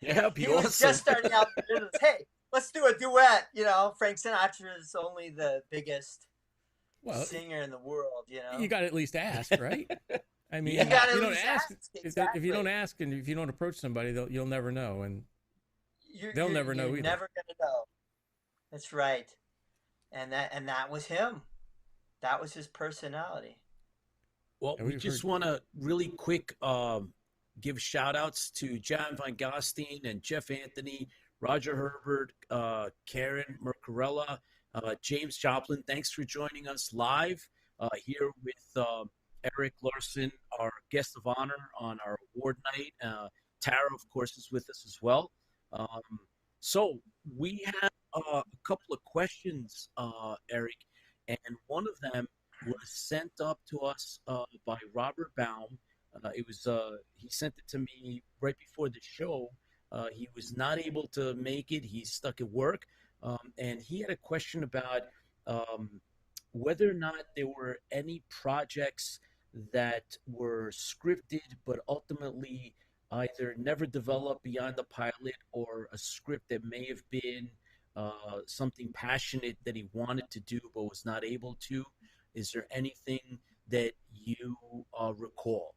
Yeah, he was just starting out the business. Hey, let's do a duet. You know, Frank Sinatra is only the biggest singer in the world. You know, you got to at least ask, right? I mean, you got to don't ask. Exactly. If you don't ask and if you don't approach somebody, you'll never know, and they'll never know either. You're never gonna know. That's right, and that was him. That was his personality. Well, we just want to really quick give shout outs to Jan Van Gastein and Jeff Anthony, Roger Herbert, Karen Mercarella, James Joplin. Thanks for joining us live here with Eric Larson, our guest of honor on our award night. Tara, of course, is with us as well. So we have a couple of questions, Eric, and one of them was sent up to us by Robert Baum. He sent it to me right before the show. He was not able to make it. He's stuck at work. And he had a question about whether or not there were any projects that were scripted but ultimately either never developed beyond the pilot, or a script that may have been something passionate that he wanted to do but was not able to? Is there anything that you recall?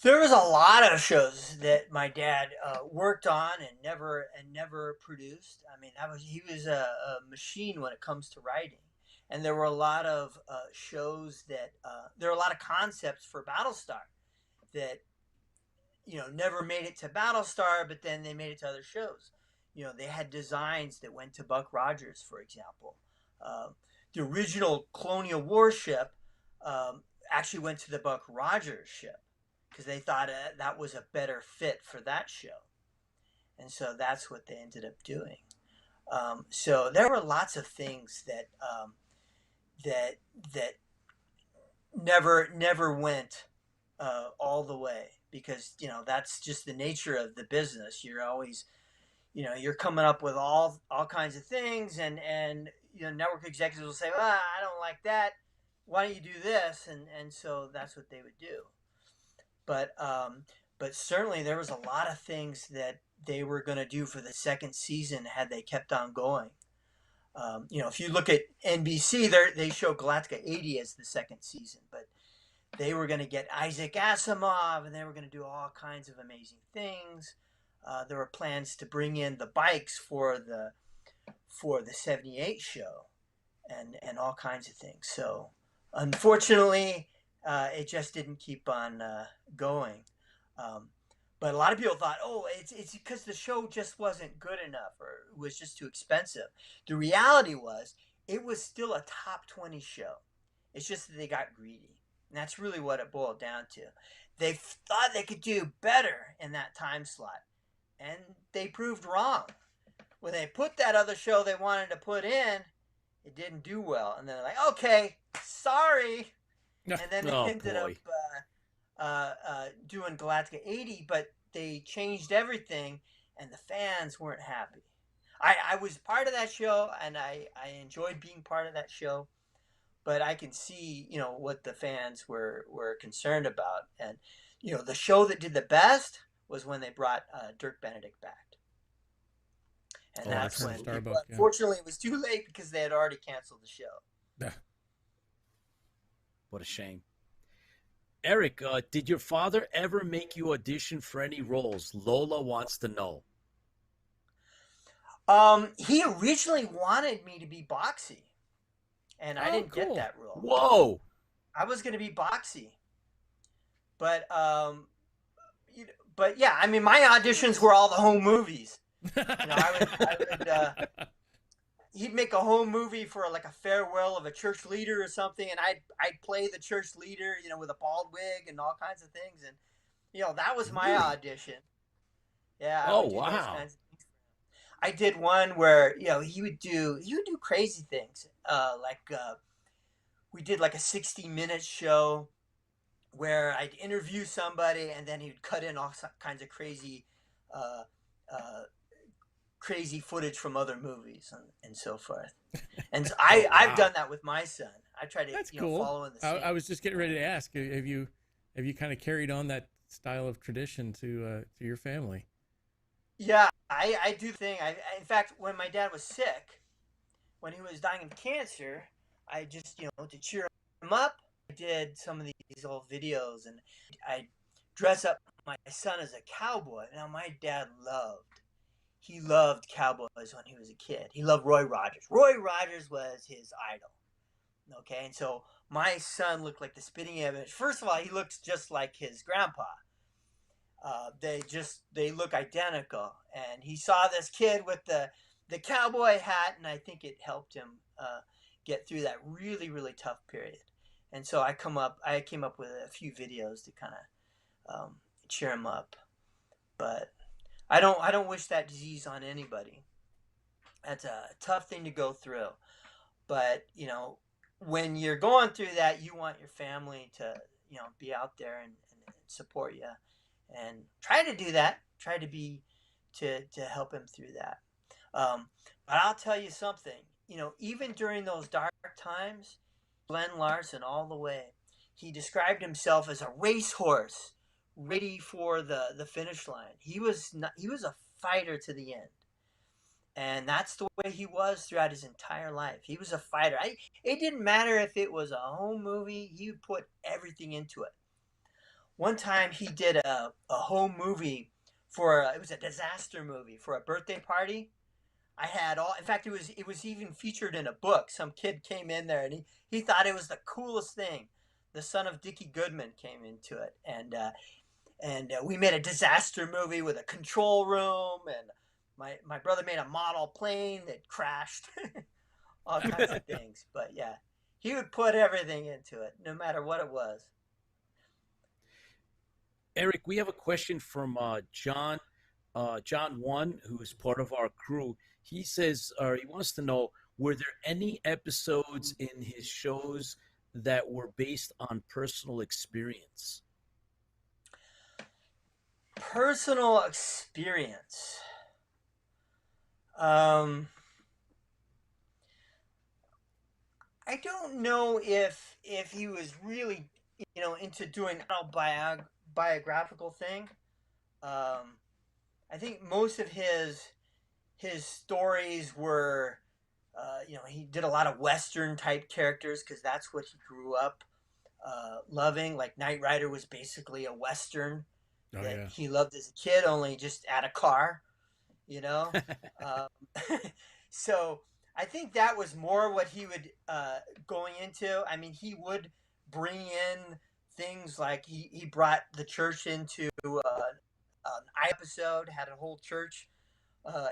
There was a lot of shows that my dad worked on and never produced. I mean, he was a machine when it comes to writing, and there were a lot of shows that there were a lot of concepts for Battlestar that never made it to Battlestar, but then they made it to other shows. They had designs that went to Buck Rogers, for example. The original Colonial Warship actually went to the Buck Rogers ship, because they thought that was a better fit for that show. And so that's what they ended up doing. So there were lots of things that never went all the way, because that's just the nature of the business. You're always you're coming up with all kinds of things, and network executives will say, well, I don't like that, why don't you do this? And so that's what they would do. But certainly there was a lot of things that they were going to do for the second season had they kept on going. If you look at NBC, they show Galactica 80 as the second season, but they were going to get Isaac Asimov, and they were going to do all kinds of amazing things. There were plans to bring in the bikes for the 78 show, and all kinds of things. So unfortunately, it just didn't keep on going. But a lot of people thought, oh, it's because the show just wasn't good enough, or it was just too expensive. The reality was, it was still a top 20 show. It's just that they got greedy. And that's really what it boiled down to. They thought they could do better in that time slot, and they proved wrong. When they put that other show they wanted to put in, it didn't do well. And they're like, okay, sorry. And then they ended up doing Galactica 80, but they changed everything, and the fans weren't happy. I was part of that show, and I enjoyed being part of that show, but I can see, what the fans were concerned about. And, the show that did the best was when they brought Dirk Benedict back. And that's when, unfortunately, it was too late, because they had already canceled the show. What a shame. Eric, did your father ever make you audition for any roles? Lola wants to know. He originally wanted me to be Boxy, and I didn't get that role. Whoa! I was going to be Boxy, but yeah, I mean, my auditions were all the home movies. He'd make a home movie for like a farewell of a church leader or something, and I'd play the church leader, with a bald wig and all kinds of things, and that was my audition. Yeah. Oh wow! I did one where he would do crazy things, we did like a 60-minute show where I'd interview somebody, and then he would cut in all kinds of crazy footage from other movies and so forth. And so I've done that with my son. I try to cool. follow in the same. I was just getting ready to ask, have you kind of carried on that style of tradition to your family? Yeah, I do the thing. In fact, when my dad was sick, when he was dying of cancer, I just to cheer him up, I did some of these old videos, and I dress up my son as a cowboy. Now my dad loved cowboys when he was a kid. He loved Roy Rogers. Roy Rogers was his idol. Okay, and so my son looked like the spitting image. First of all, he looks just like his grandpa. They look identical. And he saw this kid with the cowboy hat, and I think it helped him get through that really, really tough period. And so I came up with a few videos to kind of cheer him up. But I don't wish that disease on anybody. That's a tough thing to go through. But, when you're going through that, you want your family to, be out there and support you. And try to do that. Try to help him through that. But I'll tell you something. Even during those dark times, Glen Larson all the way, he described himself as a racehorse ready for the finish line. He was a fighter to the end. And that's the way he was throughout his entire life. He was a fighter. It didn't matter if it was a home movie, he would put everything into it. One time he did a home movie it was a disaster movie for a birthday party. In fact, it was even featured in a book. Some kid came in there and he thought it was the coolest thing. The son of Dickie Goodman came into it, and we made a disaster movie with a control room, and my brother made a model plane that crashed, all kinds of things. But yeah, he would put everything into it, no matter what it was. Eric, we have a question from John 1, who is part of our crew. He says, he wants to know, were there any episodes in his shows that were based on personal experience? Personal experience. I don't know if he was really, into doing an autobiographical thing. I think most of his stories were, he did a lot of Western type characters because that's what he grew up loving. Like Knight Rider was basically a Western that he loved as a kid, only just at a car, So I think that was more what he would going into. I mean, he would bring in things like he brought the church into an episode, had a whole church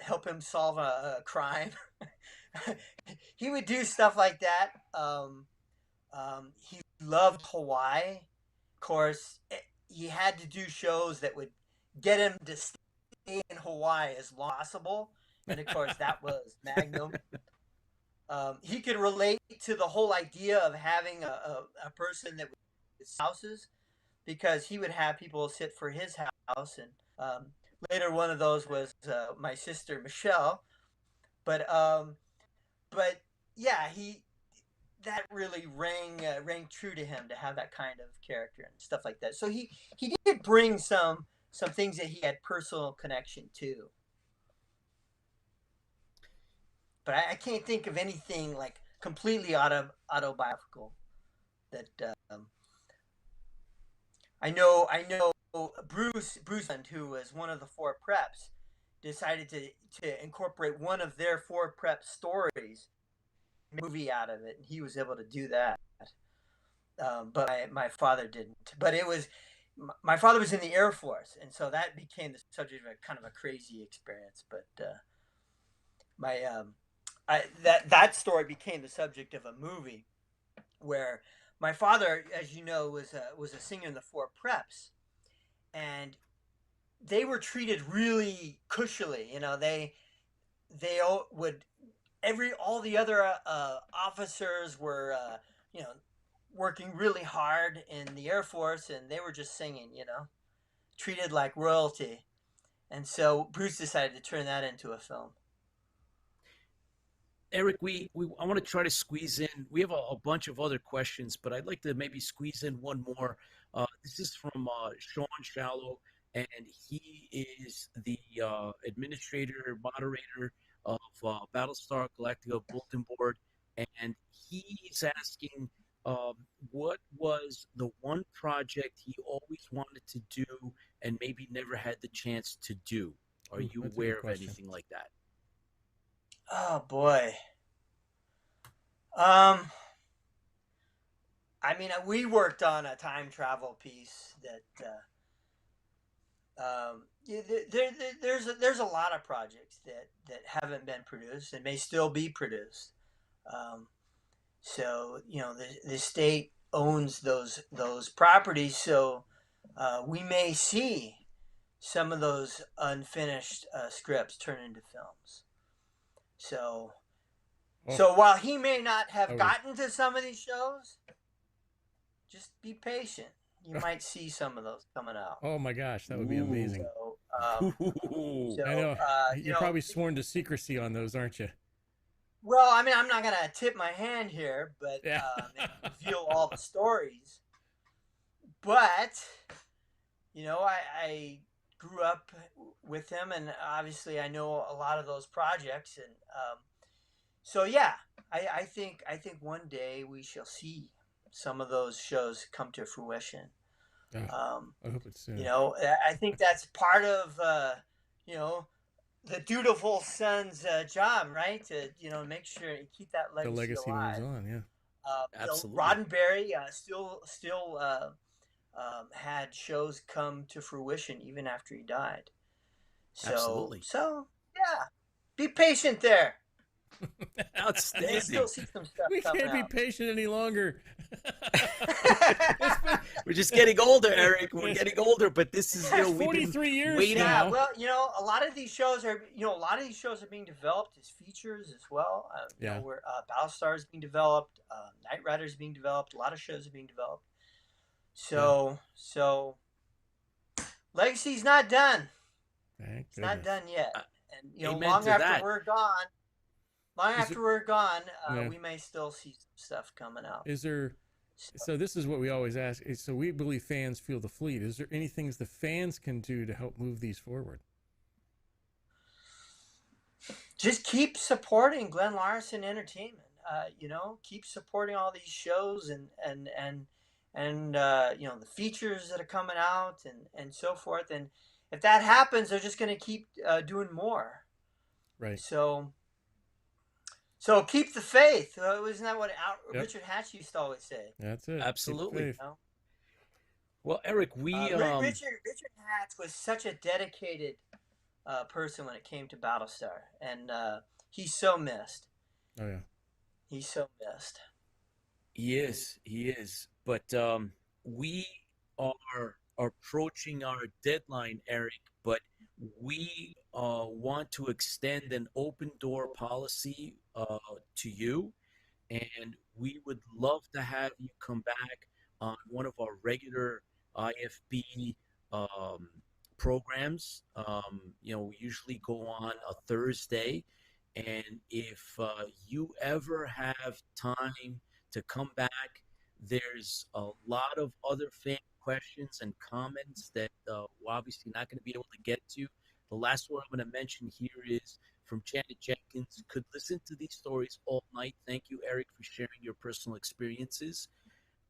help him solve a crime. He would do stuff like that. He loved Hawaii. Of course, he had to do shows that would get him to stay in Hawaii as long as possible. And of course, that was Magnum. He could relate to the whole idea of having a person that would houses, because he would have people sit for his house. And later, one of those was my sister Michelle. But yeah, that really rang true to him, to have that kind of character and stuff like that. So he did bring some things that he had personal connection to. But I can't think of anything like completely autobiographical. That I know Bruce, who was one of the 4 preps, decided to incorporate one of their 4 prep stories, movie out of it, and he was able to do that. But my father didn't. But my father was in the Air Force, and so that became the subject of a kind of a crazy experience. But that story became the subject of a movie where my father, as you know, was a singer in the 4 preps, and they were treated really cushily. They would all the other officers were working really hard in the Air Force, and they were just singing, treated like royalty. And so Bruce decided to turn that into a film. Eric, I want to try to squeeze in. We have a bunch of other questions, but I'd like to maybe squeeze in one more. This is from Sean Shallow, and he is the administrator, moderator of Battlestar Galactica Bulletin Board, and he's asking, what was the one project he always wanted to do and maybe never had the chance to do? Are you aware of anything like that? Oh boy. I mean, we worked on a time travel piece that there's a lot of projects that haven't been produced and may still be produced. So the state owns those properties, so we may see some of those unfinished scripts turn into films. So while he may not have gotten to some of these shows, just be patient. You might see some of those coming out. Oh my gosh, that would be amazing. So, I know. You're probably sworn to secrecy on those, aren't you? Well, I mean, I'm not going to tip my hand here, but reveal all the stories. But, grew up with him, and obviously I know a lot of those projects, and so yeah, I think one day we shall see some of those shows come to fruition. I hope it's soon. You know, I think that's part of you know, the dutiful son's job, right? To make sure you keep that legacy, the legacy alive. moves on, yeah. Absolutely. Roddenberry still had shows come to fruition even after he died. Absolutely. So yeah, be patient there. Outstanding. You still see some stuff We can't be out. patient any longer. We're just getting older, Eric. We're getting older, but this is 43 years waiting. now. Yeah, well, a lot of these shows are being developed as features as well. Yeah. Where Battlestar is being developed, Knight Rider is being developed. A lot of shows are being developed. So Legacy's not done. It's not done yet. And long after we're gone. We may still see some stuff coming out. Is there? So this is what we always ask. So we believe fans fuel the fleet. Is there any things the fans can do to help move these forward? Just keep supporting Glen Larson Entertainment. Keep supporting all these shows and the features that are coming out and so forth. And if that happens, they're just going to keep doing more. Right. So keep the faith. Isn't that what Richard Hatch used to always say? That's it. Absolutely. Well, Eric, Richard Hatch was such a dedicated person when it came to Battlestar, and he's so missed. Oh yeah. He's so missed. He is. But we are approaching our deadline, Eric, but we want to extend an open door policy to you, and we would love to have you come back on one of our regular IFB programs. We usually go on a Thursday, and if you ever have time to come back, there's a lot of other fan questions and comments that we're obviously not going to be able to get to. The last one I'm going to mention here is from Janet Jenkins. Could listen to these stories all night. Thank you, Eric, for sharing your personal experiences.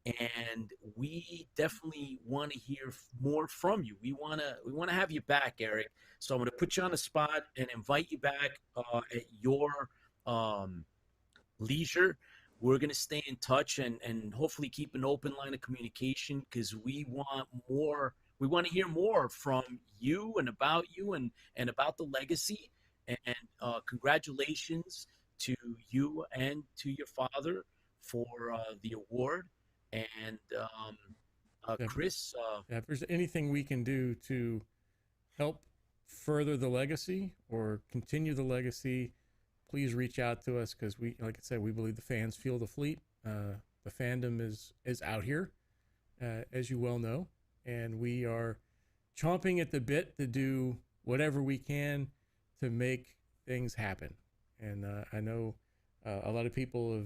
And we definitely want to hear more from you. We want to have you back, Eric. So I'm going to put you on the spot and invite you back at your leisure. We're going to stay in touch and hopefully keep an open line of communication, because we want more. We want to hear more from you and about about the legacy. And congratulations to you and to your father for the award. And Chris, if there's anything we can do to help further the legacy or continue the legacy, please reach out to us, because we, like I said, we believe the fans fuel the fleet. The fandom is out here, as you well know, and we are chomping at the bit to do whatever we can to make things happen. And I know a lot of people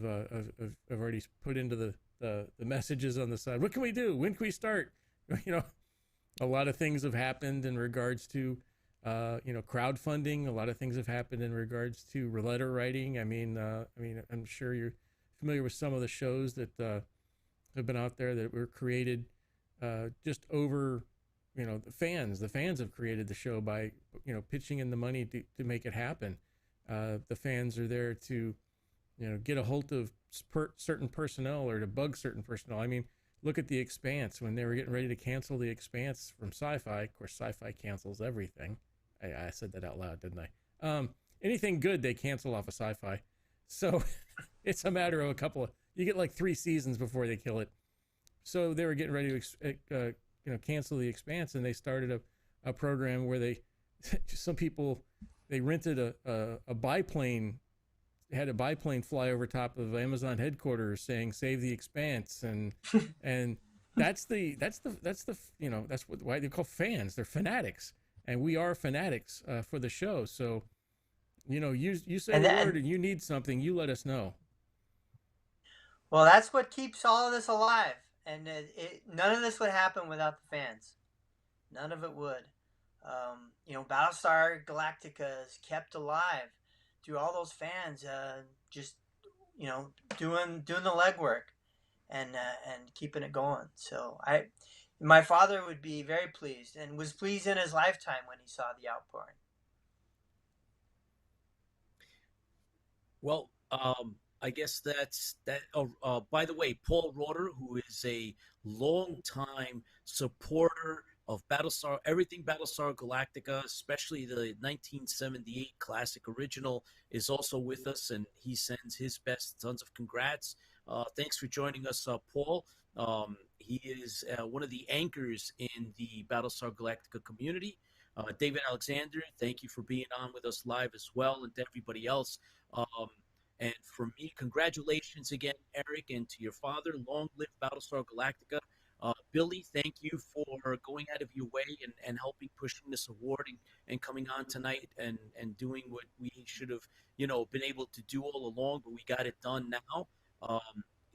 have already put into the messages on the side. What can we do? When can we start? A lot of things have happened in regards to crowdfunding. A lot of things have happened in regards to letter writing. I mean, I'm sure you're familiar with some of the shows that have been out there that were created just over, the fans. The fans have created the show by, pitching in the money to make it happen. The fans are there to, get a hold of certain personnel or to bug certain personnel. I mean, look at The Expanse. When they were getting ready to cancel The Expanse from Sci-Fi, of course, Sci-Fi cancels everything. I said that out loud, didn't I? Anything good, they cancel off of Sci-Fi. So it's a matter of you get like 3 seasons before they kill it. So they were getting ready to, cancel The Expanse, and they started a program where some people, they rented a biplane, had a biplane fly over top of Amazon headquarters saying "Save the Expanse," and that's why they call fans. They're fanatics, and we are fanatics for the show. So, you say a word and you need something, you let us know. Well, that's what keeps all of this alive, and none of this would happen without the fans. None of it would. Battlestar Galactica is kept alive through all those fans, just doing the legwork and keeping it going. So my father would be very pleased, and was pleased in his lifetime when he saw the outpouring. Well, I guess that's that. By the way, Paul Roeder, who is a longtime supporter of everything Battlestar Galactica, especially the 1978 classic original, is also with us, and he sends his best. Tons of congrats. Thanks for joining us, Paul. He is one of the anchors in the Battlestar Galactica community. David Alexander, thank you for being on with us live as well, and to everybody else. And for me, congratulations again, Eric, and to your father. Long live Battlestar Galactica. Billy, thank you for going out of your way and helping pushing this award and coming on tonight and doing what we should have, been able to do all along, but we got it done now.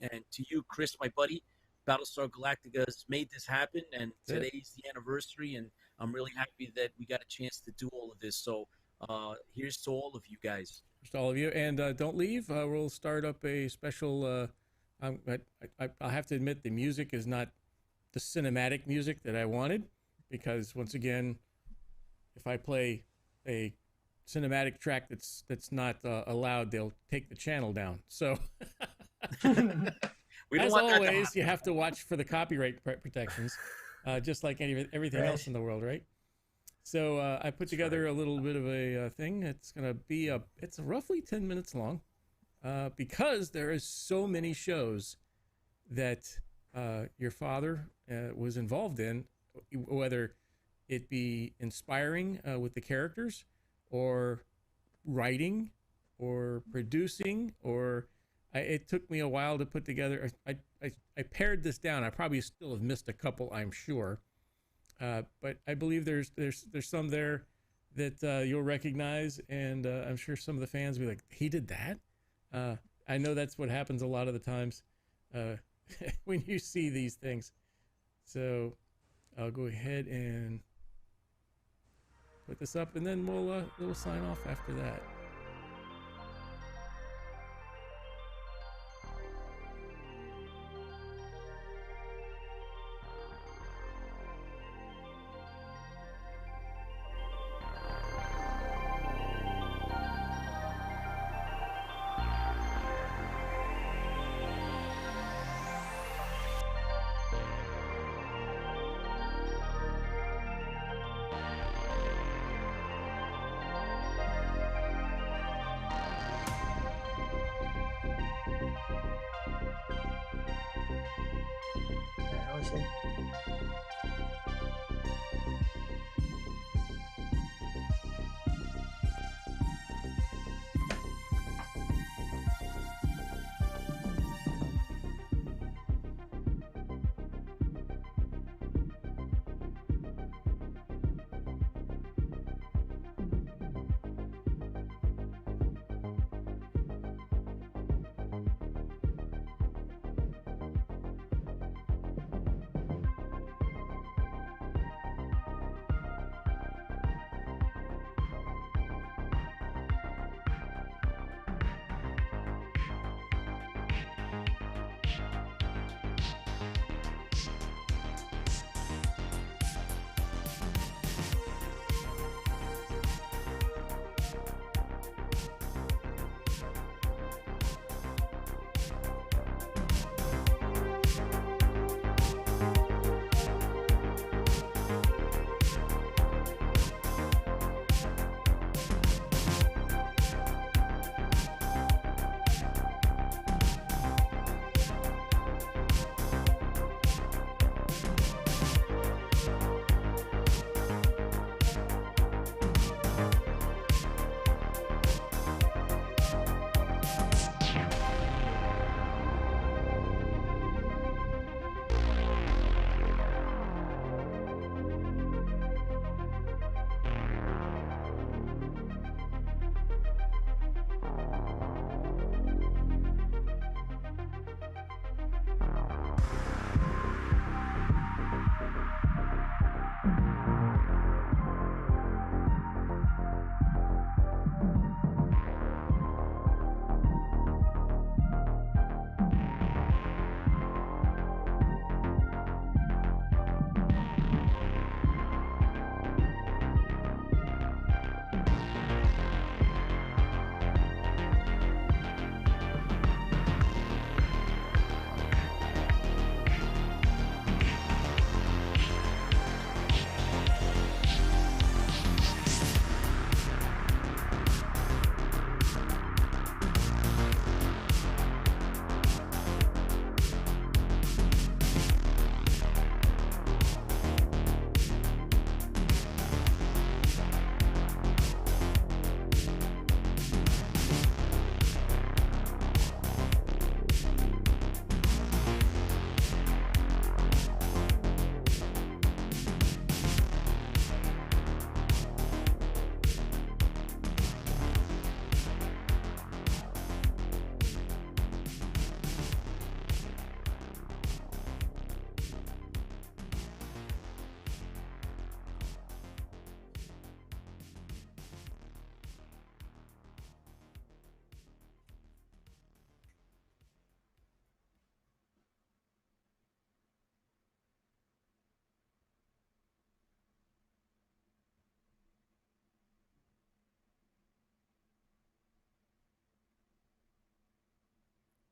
And to you, Chris, my buddy, Battlestar Galactica has made this happen, and today's the anniversary, and I'm really happy that we got a chance to do all of this. So here's to all of you guys. Here's to all of you, and don't leave. We'll start up a special. I'll have to admit the music is not the cinematic music that I wanted, because once again, if I play a cinematic track that's not allowed, they'll take the channel down. So as always, you have to watch for the copyright protections, just like everything else in the world, right? So I put together a little bit of a thing. It's gonna be it's roughly 10 minutes long, because there is so many shows that your father was involved in, whether it be inspiring with the characters, or writing, or producing, or it took me a while to put together. I pared this down. I probably still have missed a couple, I'm sure, but I believe there's some there that you'll recognize, and I'm sure some of the fans will be like, he did that. I know that's what happens a lot of the times when you see these things. So I'll go ahead and put this up, and then we'll sign off after that.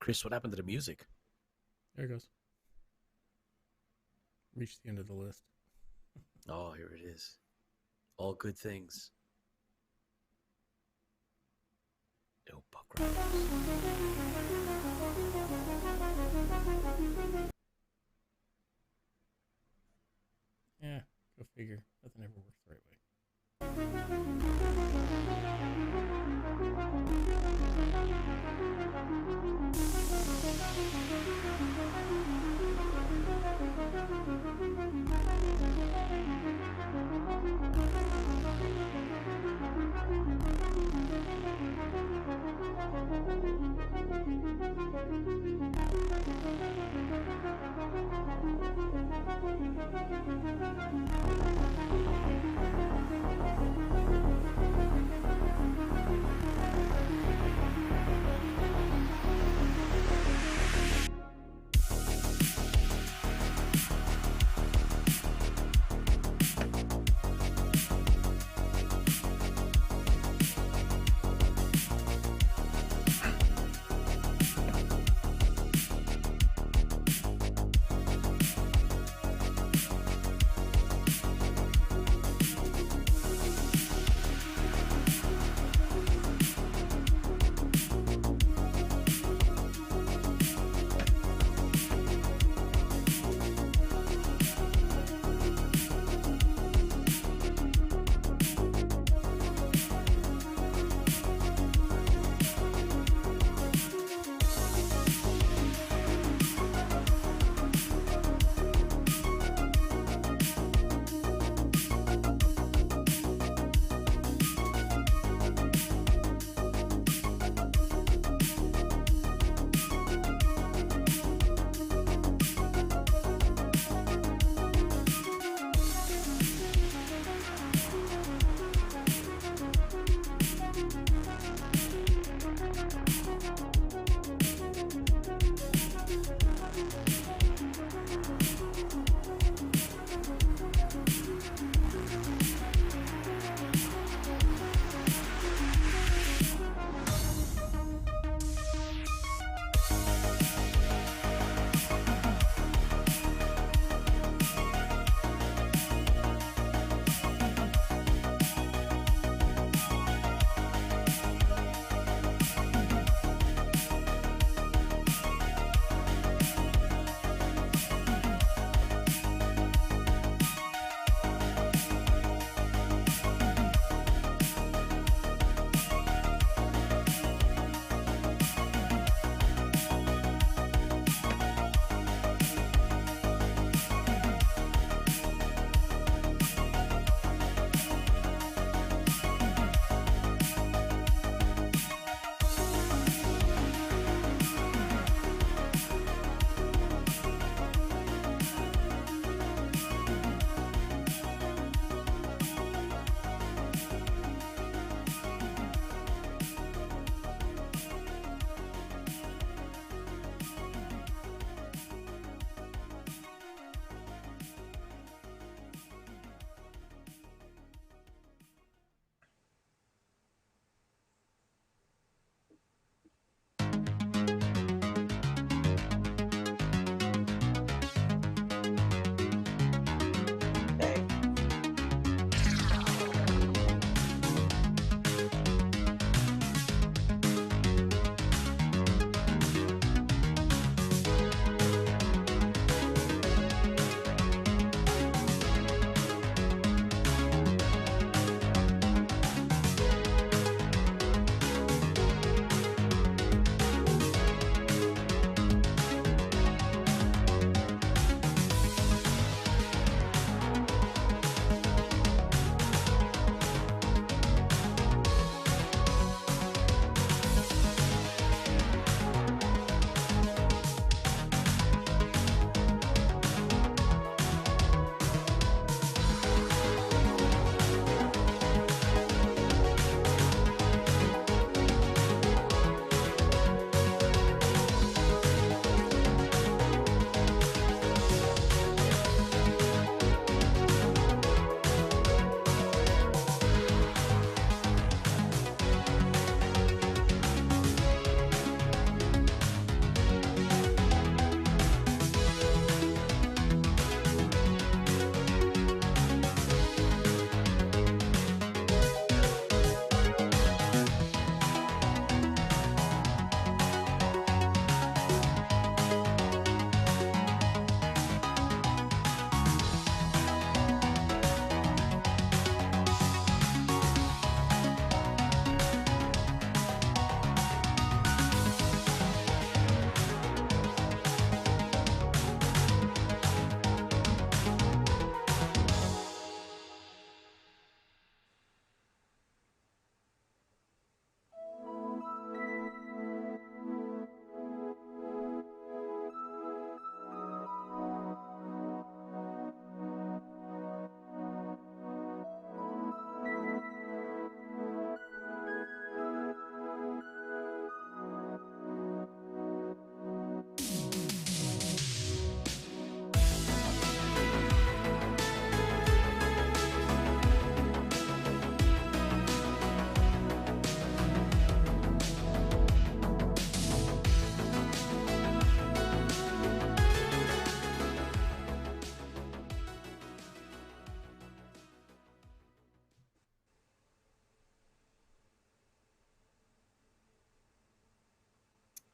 Chris, what happened to the music? There it goes. Reached the end of the list. Oh, here it is. All good things. No buck riders. Yeah, go figure. Nothing ever works the right way.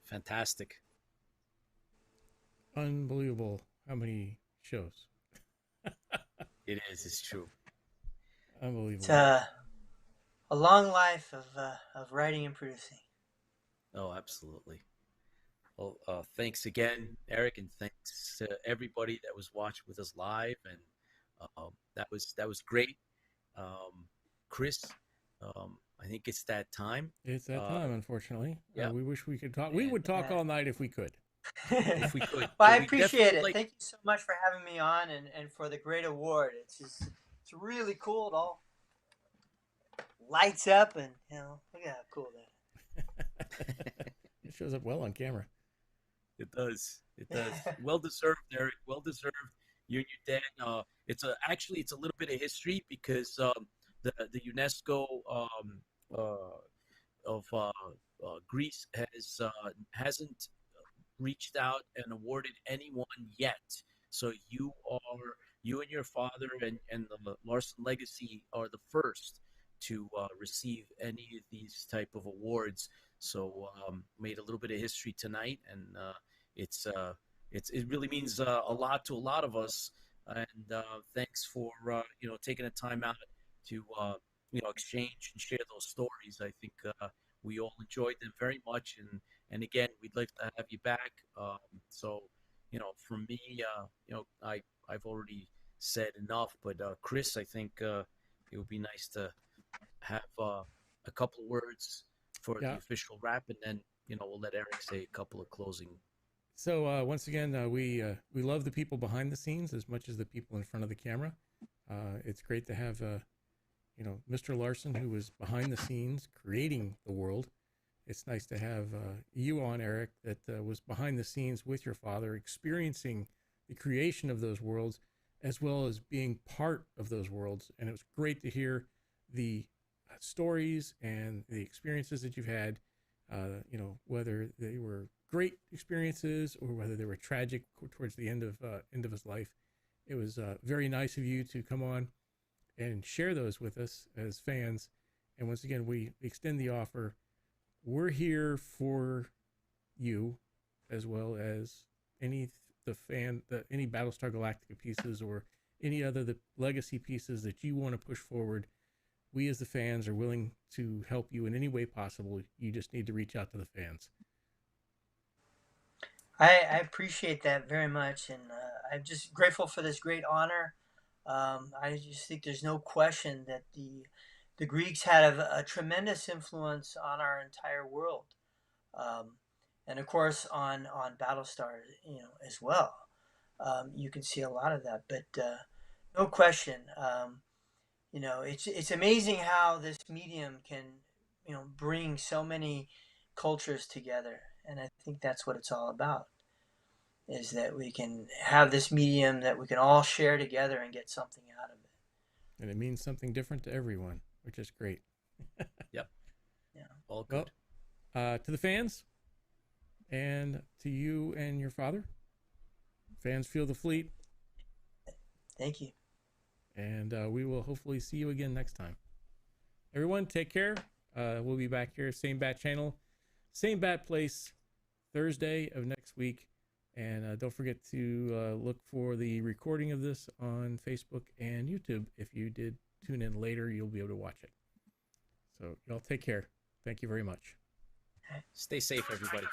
fantastic. Unbelievable how many shows. It is. It's true. Unbelievable. It's a long life of writing and producing. Oh, absolutely. Well, thanks again, Eric, and thanks to everybody that was watching with us live. And that was great. Chris, I think it's that time. It's that time, unfortunately. Yeah. We wish we could talk. We would talk all night if we could. If we could. Well, I appreciate it. Thank you so much for having me on and for the great award. It's really cool. It all lights up and, look at how cool that is. It shows up well on camera. It does. It does. Well deserved, Eric. Well deserved. You and your dad. It's a little bit of history because the UNESCO of Greece hasn't reached out and awarded anyone yet. So you and your father and the Larson legacy are the first to receive any of these type of awards. So made a little bit of history tonight, and it really means a lot to a lot of us. And thanks for taking the time out to exchange and share those stories. I think we all enjoyed them very much, and again, we'd like to have you back. So for me, I've already said enough, but Chris, I think it would be nice to have a couple of words for the official wrap, and then we'll let Eric say a couple of closing. So once again, we love the people behind the scenes as much as the people in front of the camera. It's great to have Mr. Larson, who was behind the scenes creating the world. It's nice to have you on, Eric, that was behind the scenes with your father, experiencing the creation of those worlds, as well as being part of those worlds. And it was great to hear the stories and the experiences that you've had, whether they were great experiences or whether they were tragic towards the end of his life. It was very nice of you to come on and share those with us as fans. And once again, we extend the offer. We're here for you, as well as any Battlestar Galactica pieces or any other the legacy pieces that you want to push forward. We as the fans are willing to help you in any way possible. You just need to reach out to the fans. I appreciate that very much, and I'm just grateful for this great honor. I just think there's no question that the Greeks had a tremendous influence on our entire world, and of course on Battlestar, as well. You can see a lot of that, but no question. It's amazing how this medium can, bring so many cultures together. And I think that's what it's all about, is that we can have this medium that we can all share together and get something out of it. And it means something different to everyone, which is great. Yep. Yeah. All good. Well, to the fans and to you and your father, fans feel the fleet. Thank you. And we will hopefully see you again next time. Everyone, take care. We'll be back here, same bat channel, same bat place, Thursday of next week. And don't forget to look for the recording of this on Facebook and YouTube. If you did tune in later, you'll be able to watch it. So y'all take care. Thank you very much. Stay safe, everybody.